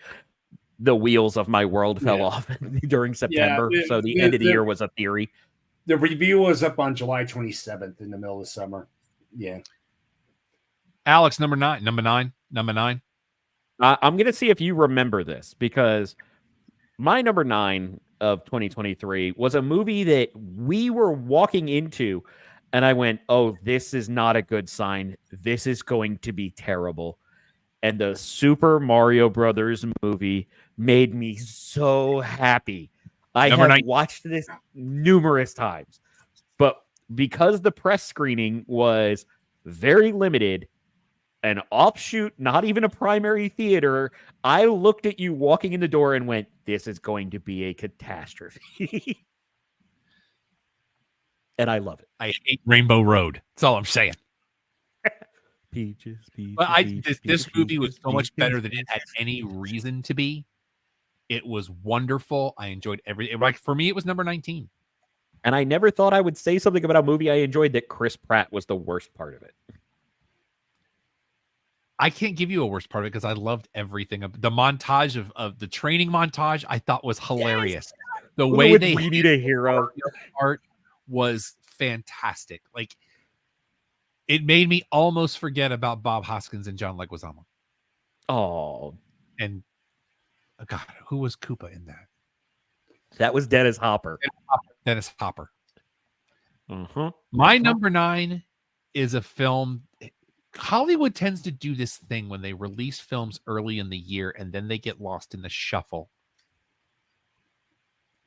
the wheels of my world fell off during September. So the end of the year was a theory. The review was up on July 27th in the middle of the summer. Yeah. Alex, number nine. I'm going to see if you remember this because my number 9 of 2023 was a movie that we were walking into and I went, oh, this is not a good sign. This is going to be terrible. And the Super Mario Brothers movie made me so happy. I have watched this numerous times, but because the press screening was very limited, an offshoot, not even a primary theater, I looked at you walking in the door and went, this is going to be a catastrophe. And I love it. I hate Rainbow Road. That's all I'm saying. Peaches. But this movie was so much better than it had any reason to be. It was wonderful. I enjoyed everything. Like for me, it was number 19. And I never thought I would say something about a movie I enjoyed that Chris Pratt was the worst part of it. I can't give you a worst part of it because I loved everything. The montage of the training montage I thought was hilarious. Yes. The way they need a hero art was fantastic. Like it made me almost forget about Bob Hoskins and John Leguizamo. Oh, and God, who was Koopa in that? That was Dennis Hopper. Dennis Hopper. Uh-huh. My number 9 is a film. Hollywood tends to do this thing when they release films early in the year and then they get lost in the shuffle.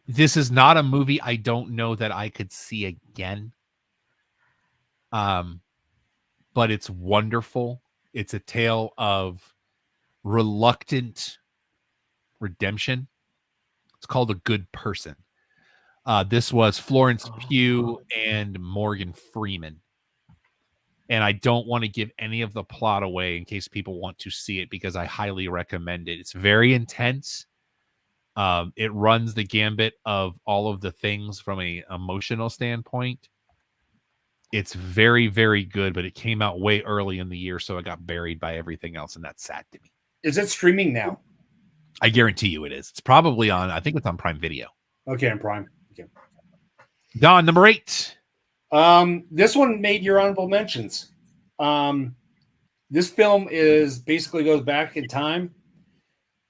This is not a movie I don't know that I could see again. But it's wonderful. It's a tale of reluctant redemption. It's called A Good Person. This was Florence Pugh and Morgan Freeman. And I don't want to give any of the plot away in case people want to see it because I highly recommend it. It's very intense. It runs the gambit of all of the things from an emotional standpoint. It's very, very good, but it came out way early in the year, so it got buried by everything else, and that's sad to me. Is it streaming now? I guarantee you it is. It's probably on, I think it's on Prime Video. Okay, on Prime. Okay. Don, number 8. This one made your honorable mentions. This film basically goes back in time,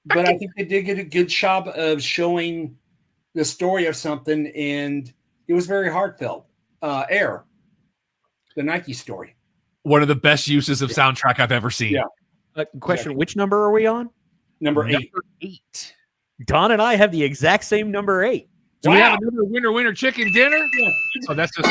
but I think they did get a good job of showing the story of something, and it was very heartfelt. Air, the Nike story. One of the best uses of soundtrack I've ever seen. Yeah. Question: exactly. Which number are we on? Number 8. Number 8. Don and I have the exact same number 8. Do we have another winner chicken dinner? Yeah. Oh, that's just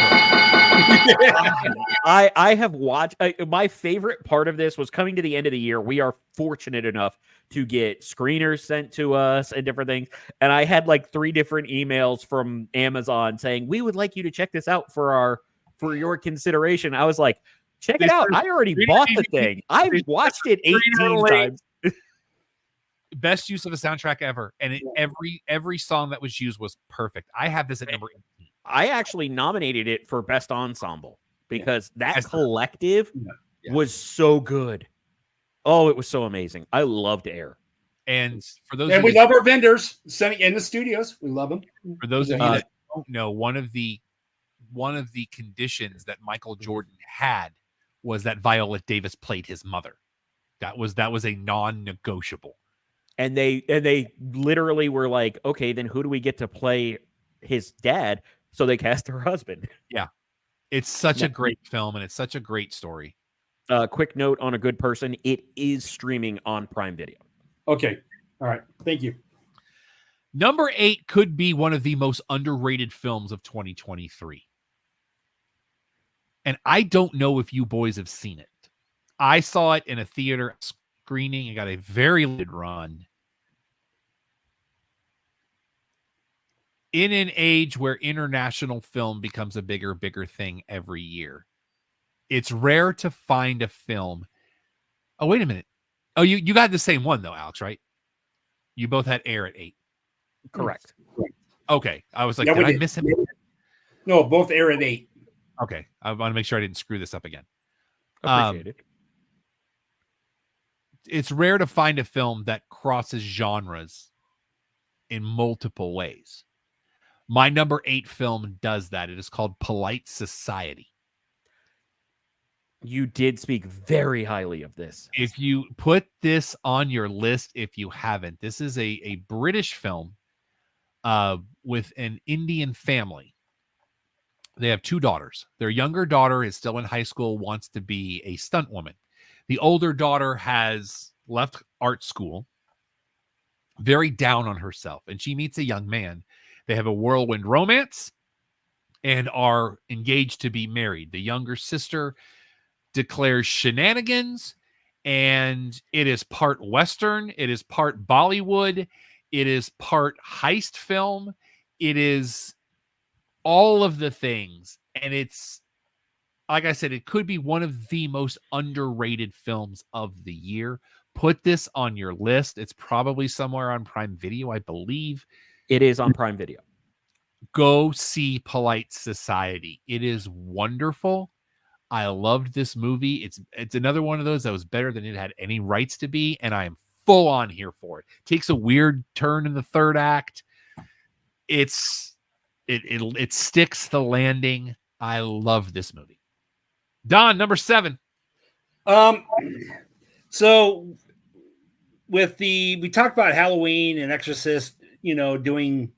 I have watched. My favorite part of this was coming to the end of the year. We are fortunate enough to get screeners sent to us and different things. And I had like 3 different emails from Amazon saying, we would like you to check this out for your consideration. I was like, check it out. I already bought the thing. I've watched it 18 times. Best use of a soundtrack ever, and every song that was used was perfect. I have this at number 18. I actually nominated it for best ensemble because that collective was so good. Oh, it was so amazing. I loved Air. And for those, and we love our vendors sending in the studios. We love them. For those of you that don't know, one of the conditions that Michael Jordan had was that Viola Davis played his mother. That was a non-negotiable. And they literally were like, okay, then who do we get to play his dad? So they cast her husband. Yeah. It's such a great film, and it's such a great story. Quick note on A Good Person. It is streaming on Prime Video. Okay. All right. Thank you. Number 8 could be one of the most underrated films of 2023. And I don't know if you boys have seen it. I saw it in a theater screening. It got a very limited run. In an age where international film becomes a bigger thing every year, it's rare to find a film. Oh, wait a minute. Oh, you got the same one though, Alex, right? You both had Air at 8. Correct. Okay. I was like, Yeah, did we I did. miss him? No, both air at 8. Okay. I want to make sure I didn't screw this up again. Appreciate it. It's rare to find a film that crosses genres in multiple ways. My number 8 film does that. It is called Polite Society. You did speak very highly of this. If you put this on your list, if you haven't, this is a British film with an Indian family. They have 2 daughters. Their younger daughter is still in high school, wants to be a stunt woman. The older daughter has left art school, very down on herself, and she meets a young man. They have a whirlwind romance and are engaged to be married. The younger sister declares shenanigans, and it is part Western, it is part Bollywood, it is part heist film, it is all of the things. And it's, like I said, it could be one of the most underrated films of the year. Put this on your list. It's probably somewhere on Prime Video, I believe. It is on Prime Video. Go see Polite Society. It is wonderful. I loved this movie. It's another one of those that was better than it had any rights to be, and I am full on here for it. Takes a weird turn in the third act. It sticks the landing. I love this movie. Don, number 7. So we talked about Halloween and Exorcist, doing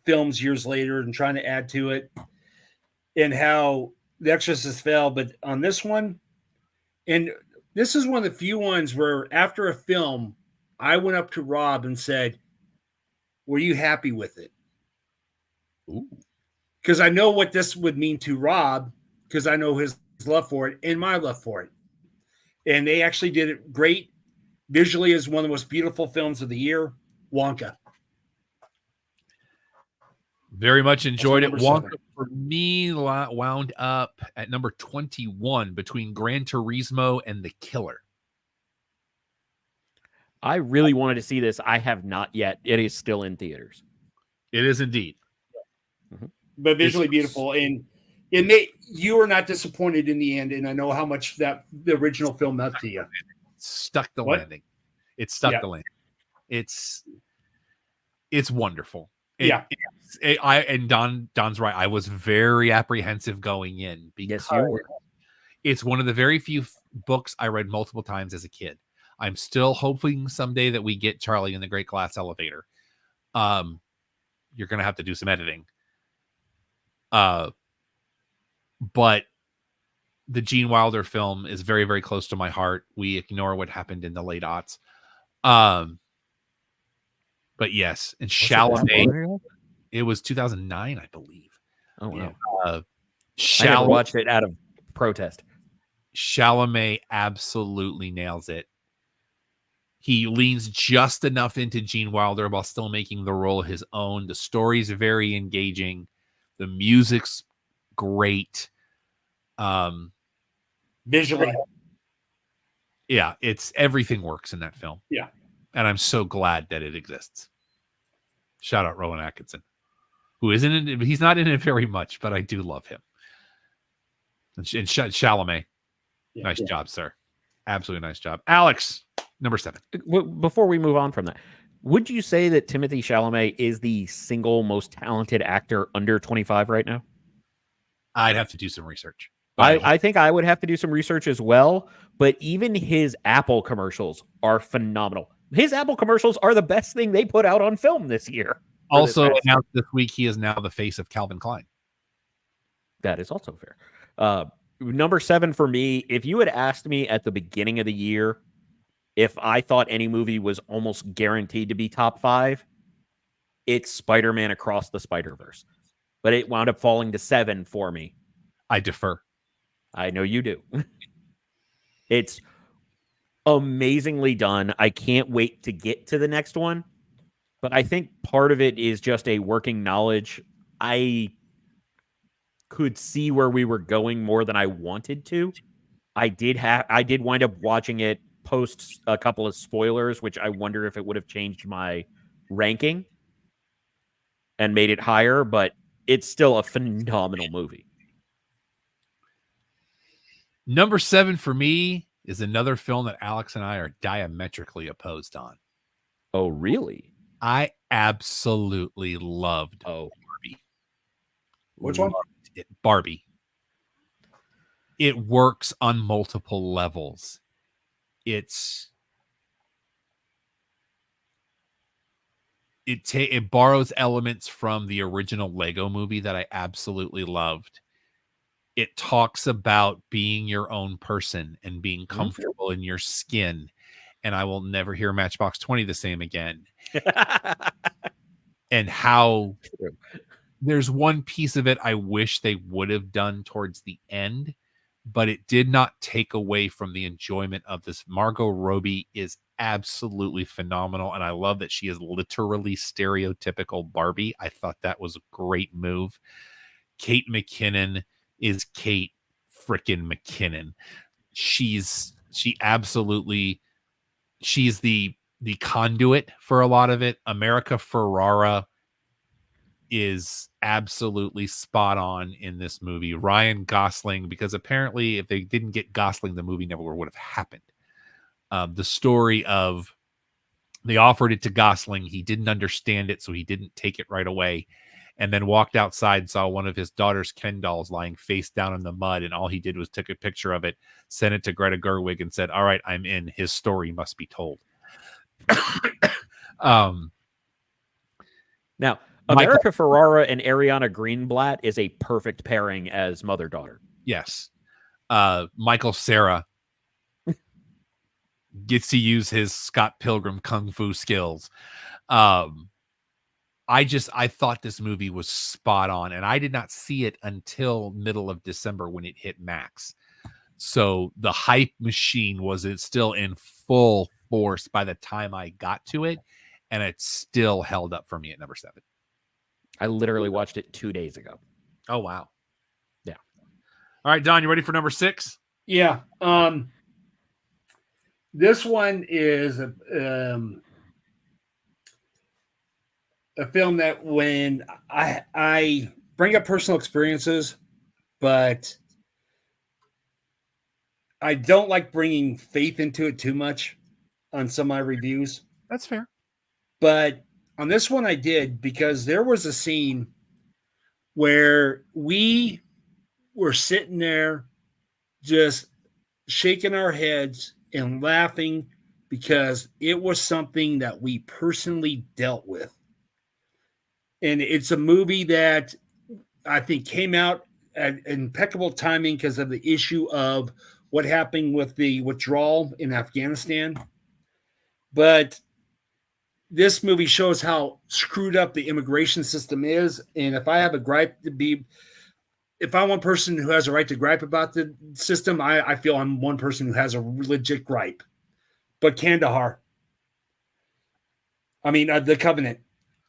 films years later and trying to add to it, and how The Exorcist fell. But on this one, and this is one of the few ones where after a film, I went up to Rob and said, "Were you happy with it?" Because I know what this would mean to Rob, because I know his love for it and my love for it. And they actually did it great. Visually is one of the most beautiful films of the year, Wonka. Very much enjoyed it. Number Wonka 7. for me wound up at number 21 between Gran Turismo and The Killer. I really wanted to see this. I have not yet. It is still in theaters. It is indeed. But visually beautiful. And you were not disappointed in the end. And I know how much the original film meant to you. Stuck the What? landing. It stuck the landing. It's wonderful. Don's right. I was very apprehensive going in because Yes, you were. it's one of the very few books I read multiple times as a kid. I'm still hoping someday that we get Charlie in the Great Glass Elevator. You're going to have to do some editing. But the Gene Wilder film is very, very close to my heart. We ignore what happened in the late aughts. But yes, and Chalamet, it was 2009, I believe. Oh, wow. Yeah. I never watched it out of protest. Chalamet absolutely nails it. He leans just enough into Gene Wilder while still making the role his own. The story's very engaging. The music's great. Visually. Yeah, everything works in that film. Yeah. And I'm so glad that it exists. Shout out Rowan Atkinson, who isn't in it. He's not in it very much, but I do love him. And Chalamet. Yeah. Nice job, sir. Absolutely nice job. Alex, number 7. Before we move on from that, would you say that Timothée Chalamet is the single most talented actor under 25 right now? I'd have to do some research. I think I would have to do some research as well, but even his Apple commercials are phenomenal. His Apple commercials are the best thing they put out on film this year. Also announced this week, he is now the face of Calvin Klein. That is also fair. Number 7 for me, if you had asked me at the beginning of the year if I thought any movie was almost guaranteed to be top 5, it's Spider-Man Across the Spider-Verse. But it wound up falling to 7 for me. I defer. I know you do. It's amazingly done. I can't wait to get to the next one. But I think part of it is just a working knowledge. I could see where we were going more than I wanted to. I did wind up watching it post a couple of spoilers, which I wonder if it would have changed my ranking and made it higher, but it's still a phenomenal movie. Number 7 for me is another film that Alex and I are diametrically opposed on. Oh, really? I absolutely loved Barbie. Which one? Barbie. It works on multiple levels. It borrows elements from the original Lego movie that I absolutely loved. It talks about being your own person and being comfortable in your skin. And I will never hear Matchbox 20 the same again. And how there's one piece of it I wish they would have done towards the end, but it did not take away from the enjoyment of this. Margot Robbie is absolutely phenomenal, and I love that she is literally stereotypical Barbie. I thought that was a great move. Kate McKinnon is Kate frickin' McKinnon. She's the conduit for a lot of it. America Ferrara is absolutely spot on in this movie. Ryan Gosling, because apparently if they didn't get Gosling, the movie never would have happened. The story of they offered it to Gosling. He didn't understand it, so he didn't take it right away. And then walked outside and saw one of his daughter's Ken dolls lying face down in the mud. And all he did was took a picture of it, sent it to Greta Gerwig and said, all right, I'm in. His story must be told. Now, America Ferrara and Ariana Greenblatt is a perfect pairing as mother-daughter. Yes. Michael Cera gets to use his Scott Pilgrim kung fu skills. I thought this movie was spot on, and I did not see it until middle of December when it hit Max. So the hype machine was still in full force by the time I got to it, and it still held up for me at number 7. I literally watched it 2 days ago. Oh, wow. Yeah. All right, Don, you ready for number 6? Yeah. This one is a film that when I bring up personal experiences, but I don't like bringing faith into it too much on some of my reviews. That's fair. But on this one I did, because there was a scene where we were sitting there just shaking our heads and laughing because it was something that we personally dealt with. And it's a movie that I think came out at impeccable timing because of the issue of what happened with the withdrawal in Afghanistan. But this movie shows how screwed up the immigration system is. And if I have a gripe if I'm one person who has a right to gripe about the system, I feel I'm one person who has a legit gripe. But Kandahar, The Covenant.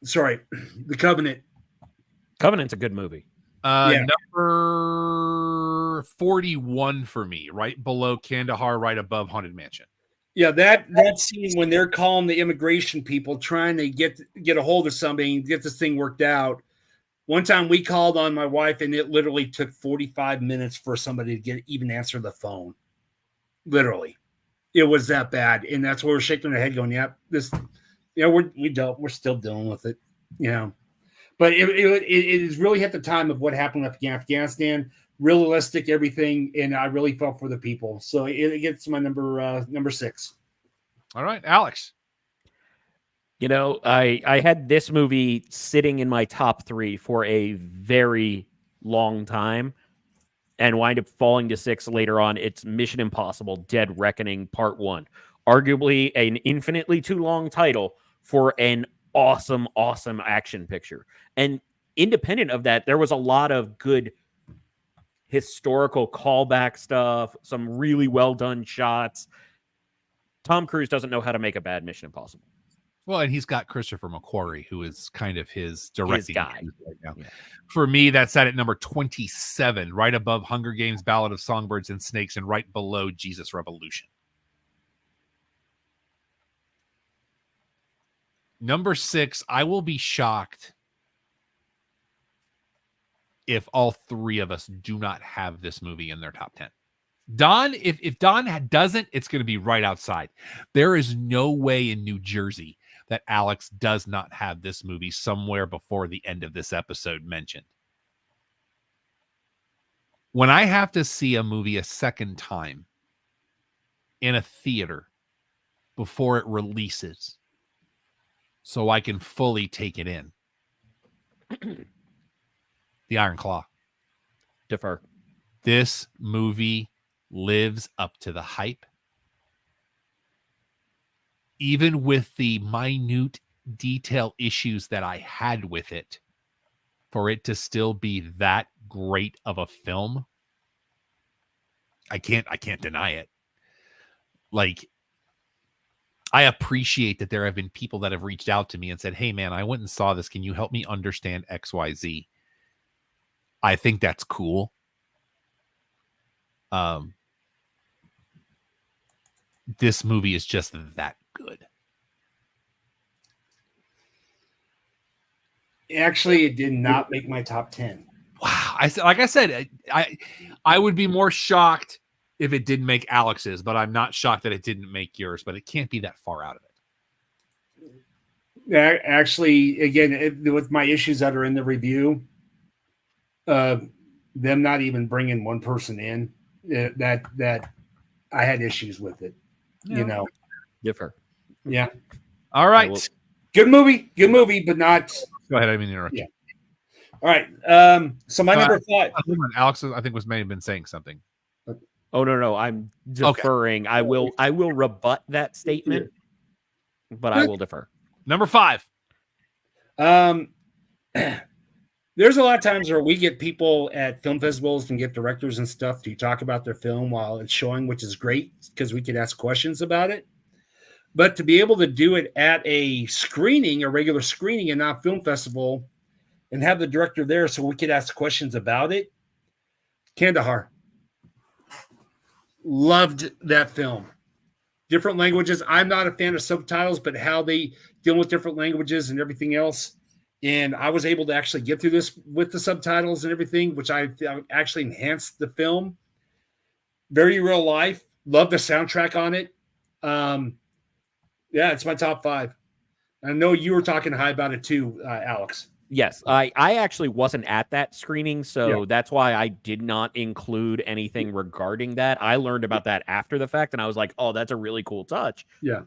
Sorry, The Covenant. Covenant's a good movie. Number 41 for me, right below Kandahar, right above Haunted Mansion. Yeah, that scene when they're calling the immigration people, trying to get a hold of somebody and get this thing worked out. One time we called on my wife, and it literally took 45 minutes for somebody to even answer the phone. Literally, it was that bad, and that's where we're shaking our head, going, "Yeah, we're still dealing with it, But it is really hit the time of what happened with Afghanistan. Realistic, everything, and I really felt for the people. So it gets my number 6. All right, Alex. I had this movie sitting in my top 3 for a very long time and wind up falling to 6 later on. It's Mission Impossible: Dead Reckoning Part 1. Arguably an infinitely too long title for an awesome action picture. And independent of that, there was a lot of good historical callback stuff, some really well done shots. Tom Cruise doesn't know how to make a bad Mission Impossible. Well, and he's got Christopher McQuarrie, who is kind of his directing guy right now. Yeah. For me, that's at number 27, right above Hunger Games, Ballad of Songbirds and Snakes, and right below Jesus Revolution. Number 6, I will be shocked if all three of us do not have this movie in their top 10. Don, if Don doesn't, it's going to be right outside. There is no way in New Jersey that Alex does not have this movie somewhere before the end of this episode mentioned. When I have to see a movie a second time in a theater before it releases so I can fully take it in, The Iron Claw. Defer. This movie lives up to the hype. Even with the minute detail issues that I had with it, for it to still be that great of a film, I can't deny it. Like, I appreciate that there have been people that have reached out to me and said, "Hey man, I went and saw this. Can you help me understand XYZ?" I think that's cool. This movie is just that good. Actually, it did not make my top 10. Wow. I would be more shocked if it didn't make Alex's, but I'm not shocked that it didn't make yours, but it can't be that far out of it. Actually, again, with my issues that are in the review, them not even bringing one person in, that I had issues with it. Yeah. You know, Differ. yeah. All right. Good movie, but not. Go ahead. I didn't mean to interrupt. Yeah. All right. So my number 5. Alex, I think may have been saying something. Oh no, I'm deferring. Okay. I will rebut that statement, but I will defer. Number 5. There's a lot of times where we get people at film festivals and get directors and stuff to talk about their film while it's showing, which is great because we can ask questions about it. But to be able to do it at a screening, a regular screening, and not film festival, and have the director there so we could ask questions about it, Kandahar. Loved that film. Different languages. I'm not a fan of subtitles, but how they deal with different languages and everything else. And I was able to actually get through this with the subtitles and everything, which I actually enhanced the film. Very real life. Love the soundtrack on it. Yeah, it's my top 5. I know you were talking high about it too, Alex. Yes, I actually wasn't at that screening, so that's why I did not include anything regarding that. I learned about that after the fact, and I was like, oh, that's a really cool touch. Yeah.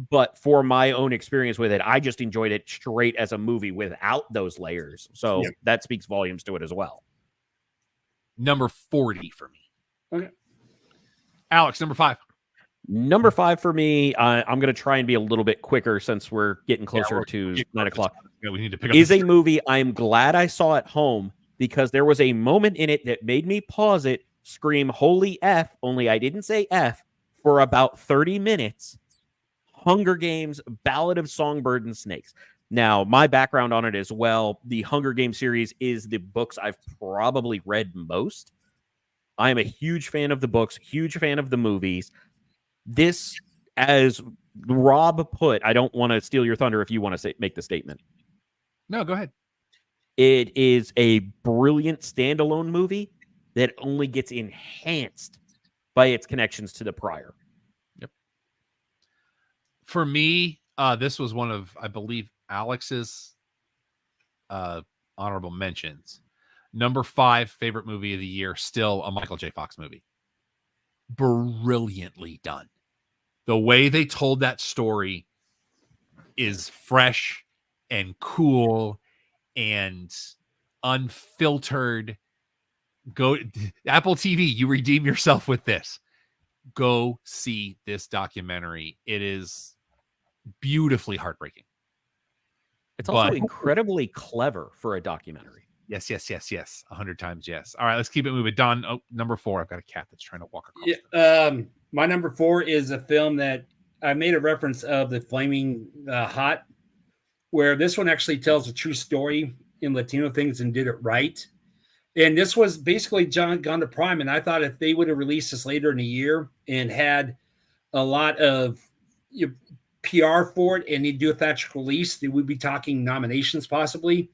But for my own experience with it, I just enjoyed it straight as a movie without those layers. So that speaks volumes to it as well. Number 40 for me. Okay. Alex, number 5. Number 5 for me, I'm going to try and be a little bit quicker since we're getting closer to 9 o'clock. Yeah, we need to pick up. Is a movie I'm glad I saw at home because there was a moment in it that made me pause it, scream, holy F, only I didn't say F, for about 30 minutes. Hunger Games, Ballad of Songbirds and Snakes. Now, my background on it as well, the Hunger Games series is the books I've probably read most. I am a huge fan of the books, huge fan of the movies. This, as Rob put, I don't want to steal your thunder if you want to make the statement. No, go ahead. It is a brilliant standalone movie that only gets enhanced by its connections to the prior. Yep. For me, this was one of, I believe, Alex's honorable mentions. Number 5 favorite movie of the year, still a Michael J. Fox movie. Brilliantly done. The way they told that story is fresh and cool and unfiltered. Go Apple TV, you redeem yourself with this. Go see this documentary. It is beautifully heartbreaking. It's also But- incredibly clever for a documentary. Yes. 100 times yes. All right, let's keep it moving. Don, number 4. I've got a cat that's trying to walk across. Yeah, my number 4 is a film that I made a reference of, the Flaming Hot, where this one actually tells a true story in Latino things and did it right. And this was basically gone to prime. And I thought if they would have released this later in the year and had a lot of PR for it and they do a theatrical release, they would be talking nominations possibly.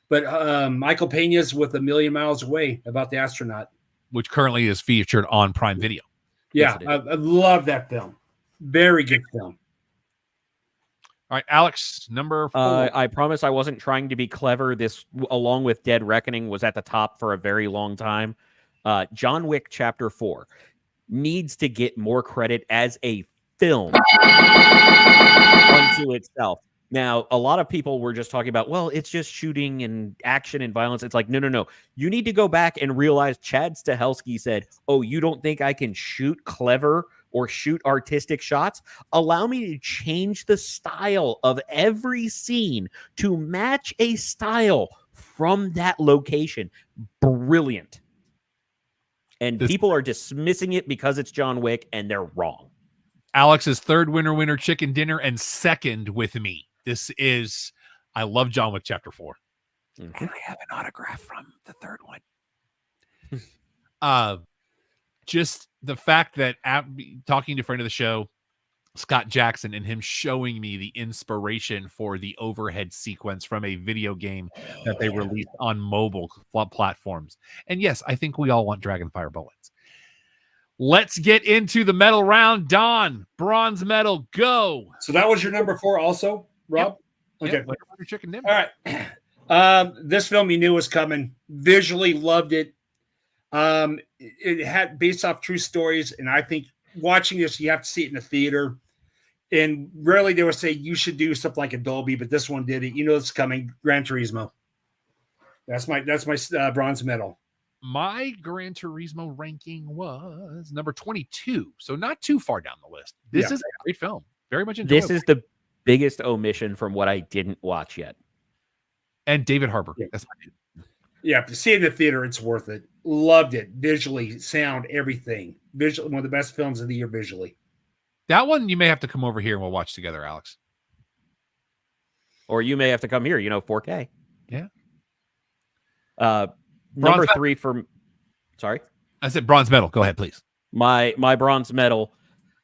But Michael Pena's with A Million Miles Away, about the astronaut, which currently is featured on Prime Video. Yeah, Yes, I love that film. Very good film. All right, Alex, number 4. I promise I wasn't trying to be clever. This, along with Dead Reckoning, was at the top for a very long time. John Wick Chapter 4 needs to get more credit as a film unto itself. Now, a lot of people were just talking about, well, it's just shooting and action and violence. It's like, no. You need to go back and realize Chad Stahelski said, oh, you don't think I can shoot clever or shoot artistic shots? Allow me to change the style of every scene to match a style from that location. Brilliant. And people are dismissing it because it's John Wick, and they're wrong. Alex's third winner chicken dinner, and second with me. This is, I love John Wick Chapter 4. Mm-hmm. And I have an autograph from the third one. Just the fact that talking to a friend of the show, Scott Jackson, and him showing me the inspiration for the overhead sequence from a video game that they released on mobile platforms. And yes, I think we all want Dragonfire bullets. Let's get into the medal round. Don, bronze medal, go. So that was your number 4 also, Rob? Yep. Okay. Yep. Chicken dinner. All right. This film you knew was coming. Visually loved it. It had based off true stories, and I think watching this, you have to see it in the theater. And rarely they would say you should do something like a Dolby, but this one did it. You know it's coming. Gran Turismo. That's my bronze medal. My Gran Turismo ranking was number 22, so not too far down the list. This is a great film. Very much enjoyable. This is the biggest omission from what I didn't watch yet. And David Harbour. Yeah. That's my dude. Yeah, to see it in the theater, it's worth it. Loved it. Visually, sound, everything. Visually, one of the best films of the year visually. That one you may have to come over here and we'll watch together, Alex. Or you may have to come here, 4K. Yeah. Number 3 for... Sorry? I said bronze medal. Go ahead, please. My bronze medal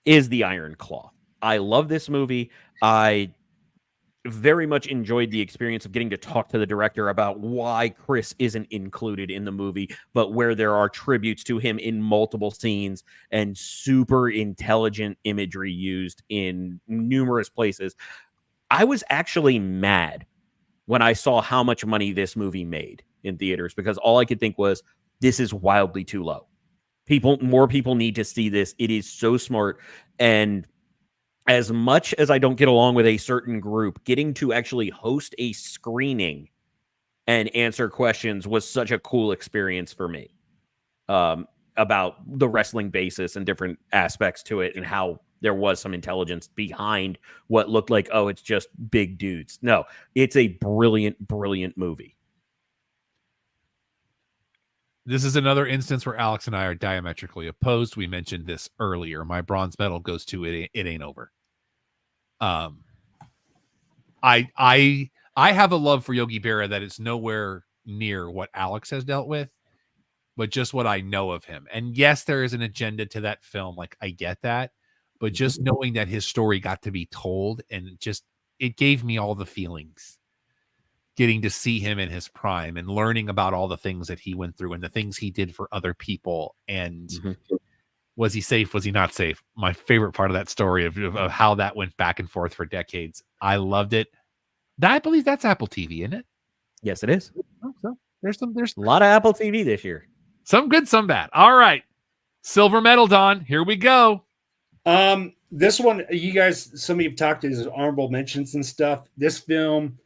is The Iron Claw. I love this movie. I very much enjoyed the experience of getting to talk to the director about why Chris isn't included in the movie, but where there are tributes to him in multiple scenes and super intelligent imagery used in numerous places. I was actually mad when I saw how much money this movie made in theaters, because all I could think was, this is wildly too low. More people need to see this. It is so smart. And as much as I don't get along with a certain group, getting to actually host a screening and answer questions was such a cool experience for me, about the wrestling basis and different aspects to it, and how there was some intelligence behind what looked like, oh, it's just big dudes. No, it's a brilliant, brilliant movie. This is another instance where Alex and I are diametrically opposed. We mentioned this earlier. My bronze medal goes to It Ain't Over. I have a love for Yogi Berra that is nowhere near what Alex has dealt with, but just what I know of him. And yes, there is an agenda to that film. Like, I get that, but just knowing that his story got to be told, and it gave me all the feelings. Getting to see him in his prime and learning about all the things that he went through and the things he did for other people. And was he safe? Was he not safe? My favorite part of that story of how that went back and forth for decades. I loved it. I believe that's Apple TV, isn't it? Yes, it is. Oh, so there's a lot of Apple TV this year. Some good, some bad. All right. Silver medal, Don. Here we go. This one, you guys, some of you have talked to his honorable mentions and stuff. This film,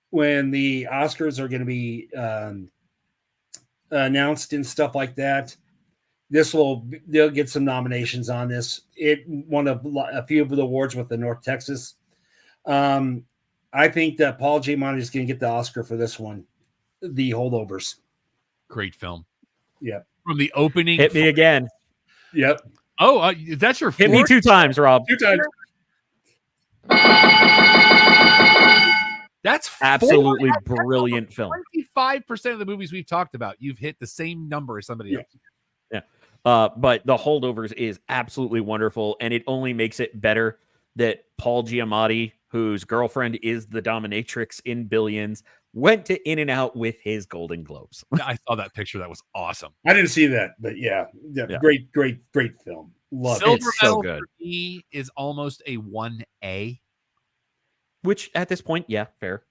when the Oscars are going to be announced and stuff like that, they'll get some nominations on this. It won a few of the awards with the North Texas. I think that Paul Giamatti is going to get the Oscar for this one, The Holdovers. Great film. Yep. From the opening. Hit me again. Yep. Oh, that's your Hit me fourth? 2 times, Rob. 2 times. That's Absolutely brilliant film. 25% of the movies we've talked about, you've hit the same number as somebody else. Yeah. But The Holdovers is absolutely wonderful, and it only makes it better that Paul Giamatti, whose girlfriend is the dominatrix in Billions, went to In and Out with his Golden Globes. I saw that picture. That was awesome. I didn't see that, but yeah. Great film. Love Silver it. It's so Medal good. for me is almost a 1A Which at this point, yeah, fair.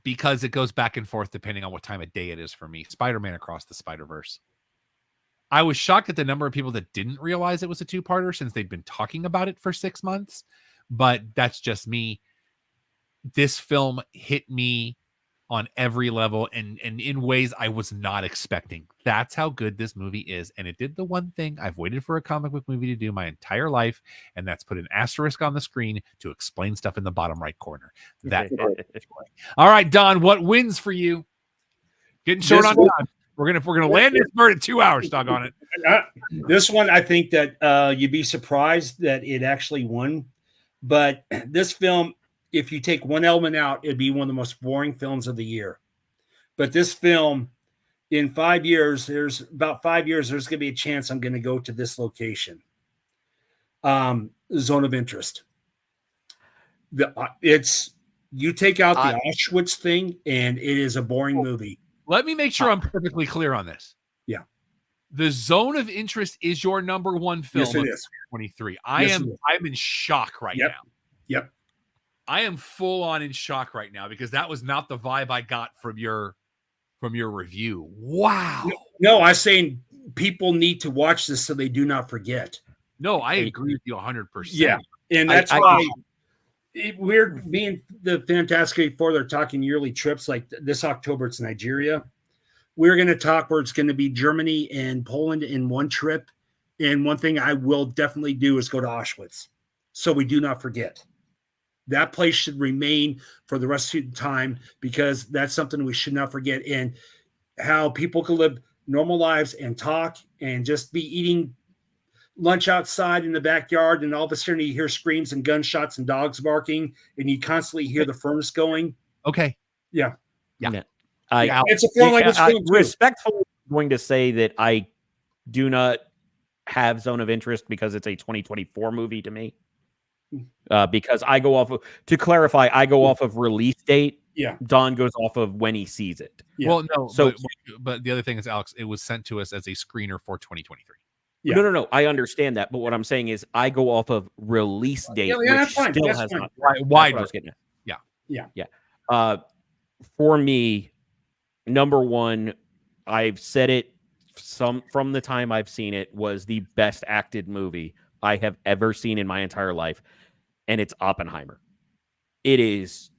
because it goes back and forth depending on what time of day it is for me. Spider-Man Across the Spider-Verse. I was shocked at the number of people that didn't realize it was a two-parter since they'd been talking about it for 6 months, but that's just me. This film hit me on every level and in ways I was not expecting. That's how good this movie is. And it did the one thing I've waited for a comic book movie to do my entire life, and that's put an asterisk on the screen to explain stuff in the bottom right corner. That all right, Don, what wins for you? Getting short This on one- time. We're gonna land this bird at 2 hours, doggone it. This one, I think that you'd be surprised that it actually won. But this film, if you take one element out, it'd be one of the most boring films of the year. But this film, in 5 years, there's going to be a chance I'm going to go to this location. Zone of Interest. You take out the Auschwitz thing, and it is a boring movie. Let me make sure I'm perfectly clear on this. Yeah. The Zone of Interest is your number one film Yes, it of is. 2023. Yes, it is. I'm in shock right now. Yep. I am full on in shock right now because that was not the vibe I got from your review. Wow. No, I'm saying people need to watch this so they do not forget. No, I agree with you 100%. Yeah. And that's why me and the Fantastic Four, they're talking yearly trips. Like this October, it's Nigeria. We're going to talk where it's going to be Germany and Poland in one trip. And one thing I will definitely do is go to Auschwitz. So we do not forget. That place should remain for the rest of the time because that's something we should not forget. And how people can live normal lives and talk and just be eating lunch outside in the backyard, and all of a sudden you hear screams and gunshots and dogs barking, and you constantly hear the furnace going. Okay. Yeah. It's a film like this film too. Respectfully going to say that I do not have Zone of Interest because it's a 2024 movie to me. Because I go off of, to clarify, I go off of release date. Yeah. Don goes off of when he sees it. Yeah. Well, no. So- but the other thing is, Alex, it was sent to us as a screener for 2023. Yeah. No. I understand that, but what I'm saying is I go off of release date, Yeah, which that's fine. still That's has fine. not. Wide. That's what I was getting at. Yeah. For me, number one, I've said it from the time I've seen it, was the best acted movie I have ever seen in my entire life, and it's Oppenheimer. It is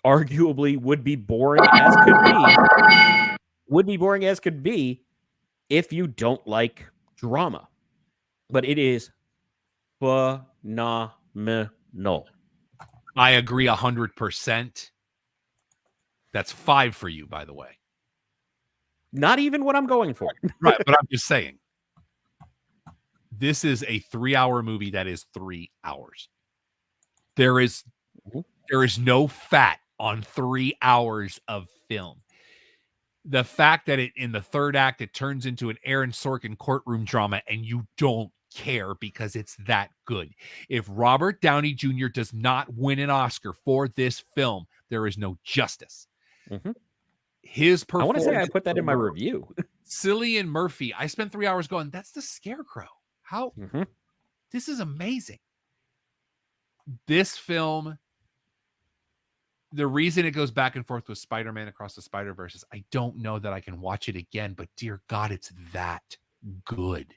arguably would be boring as could be if you don't like drama, but it is phenomenal. I agree 100%. That's 5 for you, by the way. Not even what I'm going for. Right, but I'm just saying. This is a 3-hour movie that is 3 hours. There is no fat on 3 hours of film. The fact that in the third act it turns into an Aaron Sorkin courtroom drama and you don't care because it's that good. If Robert Downey Jr. does not win an Oscar for this film, there is no justice. Mm-hmm. His I want performance, to say I put that in my review. Cillian Murphy. I spent 3 hours going, that's the Scarecrow. How? Mm-hmm. This is amazing. This film, the reason it goes back and forth with Spider-Man Across the Spider-Verse is I don't know that I can watch it again, but dear God, it's that good.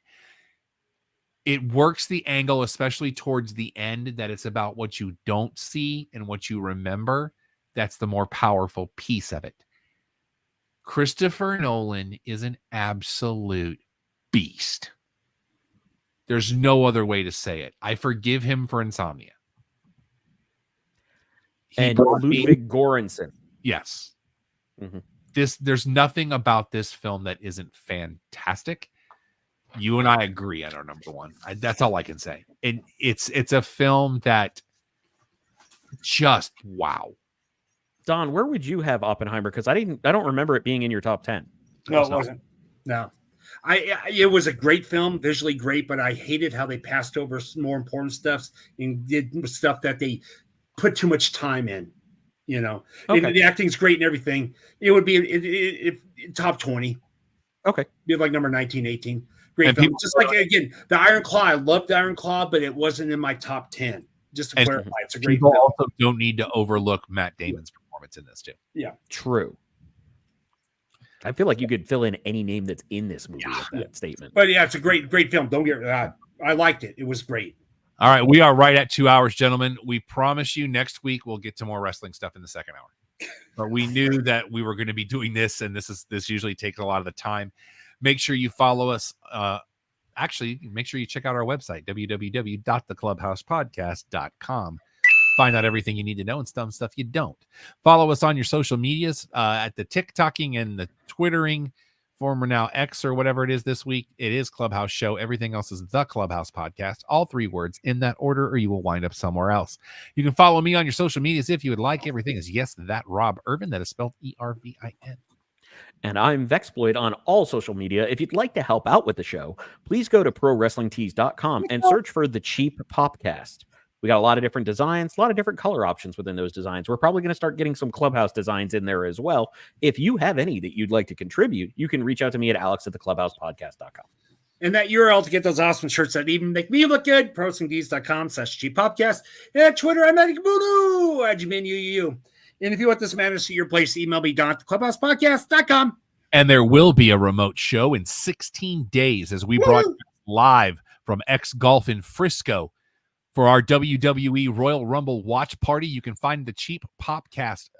It works the angle, especially towards the end, that it's about what you don't see and what you remember. That's the more powerful piece of it. Christopher Nolan is an absolute beast. There's no other way to say it. I forgive him for Insomnia. and brought me- Ludwig Göransson. Yes. Mhm. There's nothing about this film that isn't fantastic. You and I agree on our number one. That's all I can say. And it's a film that just wow. Don, where would you have Oppenheimer? Because I don't remember it being in your top 10. No, it wasn't. No. It was a great film, visually great, but I hated how they passed over some more important stuff and did stuff that they put too much time in. You know, Okay. the acting's great and everything. It would be top 20. Okay. Be like number 19, 18. Great And film. people- Just like, again, the Iron Claw. I loved the Iron Claw, but it wasn't in my top 10. Just to And clarify, it's a great People film. also don't need to overlook Matt Damon's performance in this too. True. I feel like you could fill in any name that's in this movie with that statement. But yeah, it's a great film. Don't get I liked it. It was great. All right, we are right at 2 hours, gentlemen. We promise you next week we'll get to more wrestling stuff in the second hour. But we knew that we were going to be doing this, and this usually takes a lot of the time. Make sure you follow us. Actually, make sure you check out our website, www.theclubhousepodcast.com. Find out everything you need to know and some stuff you don't. Follow us on your social medias at the TikToking and the Twittering, former now X or whatever it is this week. It is Clubhouse Show. Everything else is The Clubhouse Podcast. All three words in that order, or you will wind up somewhere else. You can follow me on your social medias if you would like. Everything is Yes, That Rob Irvin. That is spelled ERVIN. And I'm Vexploit on all social media. If you'd like to help out with the show, please go to prowrestlingtees.com and search for The Cheap Popcast. We got a lot of different designs, a lot of different color options within those designs. We're probably going to start getting some Clubhouse designs in there as well. If you have any that you'd like to contribute, you can reach out to me at alex@theclubhousepodcast.com. And that URL to get those awesome shirts that even make me look good, prowrestlingtees.com/GPopcast. And at Twitter, I'm at Voodoo, And if you want this matters to your place, email me, Don, at theclubhousepodcast.com. And there will be a remote show in 16 days as we broadcast live from X Golf in Frisco for our WWE Royal Rumble watch party. You can find the Cheap Popcast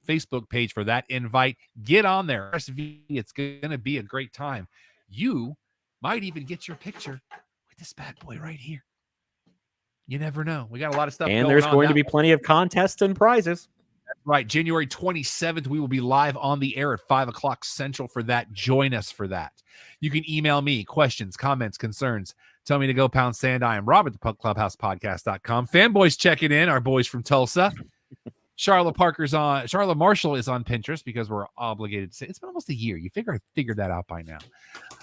Facebook page for that invite. Get on there. It's going to be a great time. You might even get your picture with this bad boy right here. You never know. We got a lot of stuff And going there's on going to now. be plenty of contests and prizes. Right. January 27th, we will be live on the air at 5 o'clock Central for that. Join us for that. You can email me questions, comments, concerns. Tell me to go pound sand. I am Rob at theclubhousepodcast.com. Fanboys checking in, our boys from Tulsa. Charlotte Marshall is on Pinterest because we're obligated to say it's been almost a year. You figure I figured that out by now.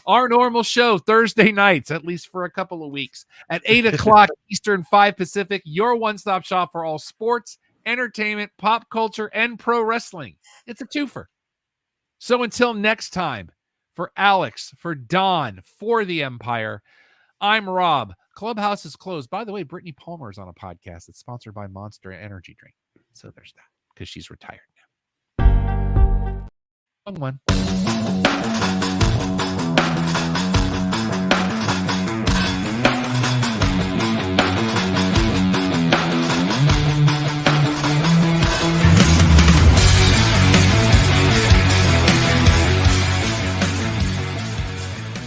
Our normal show, Thursday nights, at least for a couple of weeks, at 8 o'clock Eastern, 5 Pacific, your one-stop shop for all sports, entertainment, pop culture, and pro wrestling. It's a twofer. So until next time, for Alex, for Don, for the Empire, I'm Rob. Clubhouse is closed. By the way, Brittany Palmer is on a podcast that's sponsored by Monster Energy Drink. So there's that, because she's retired now. Wrong one.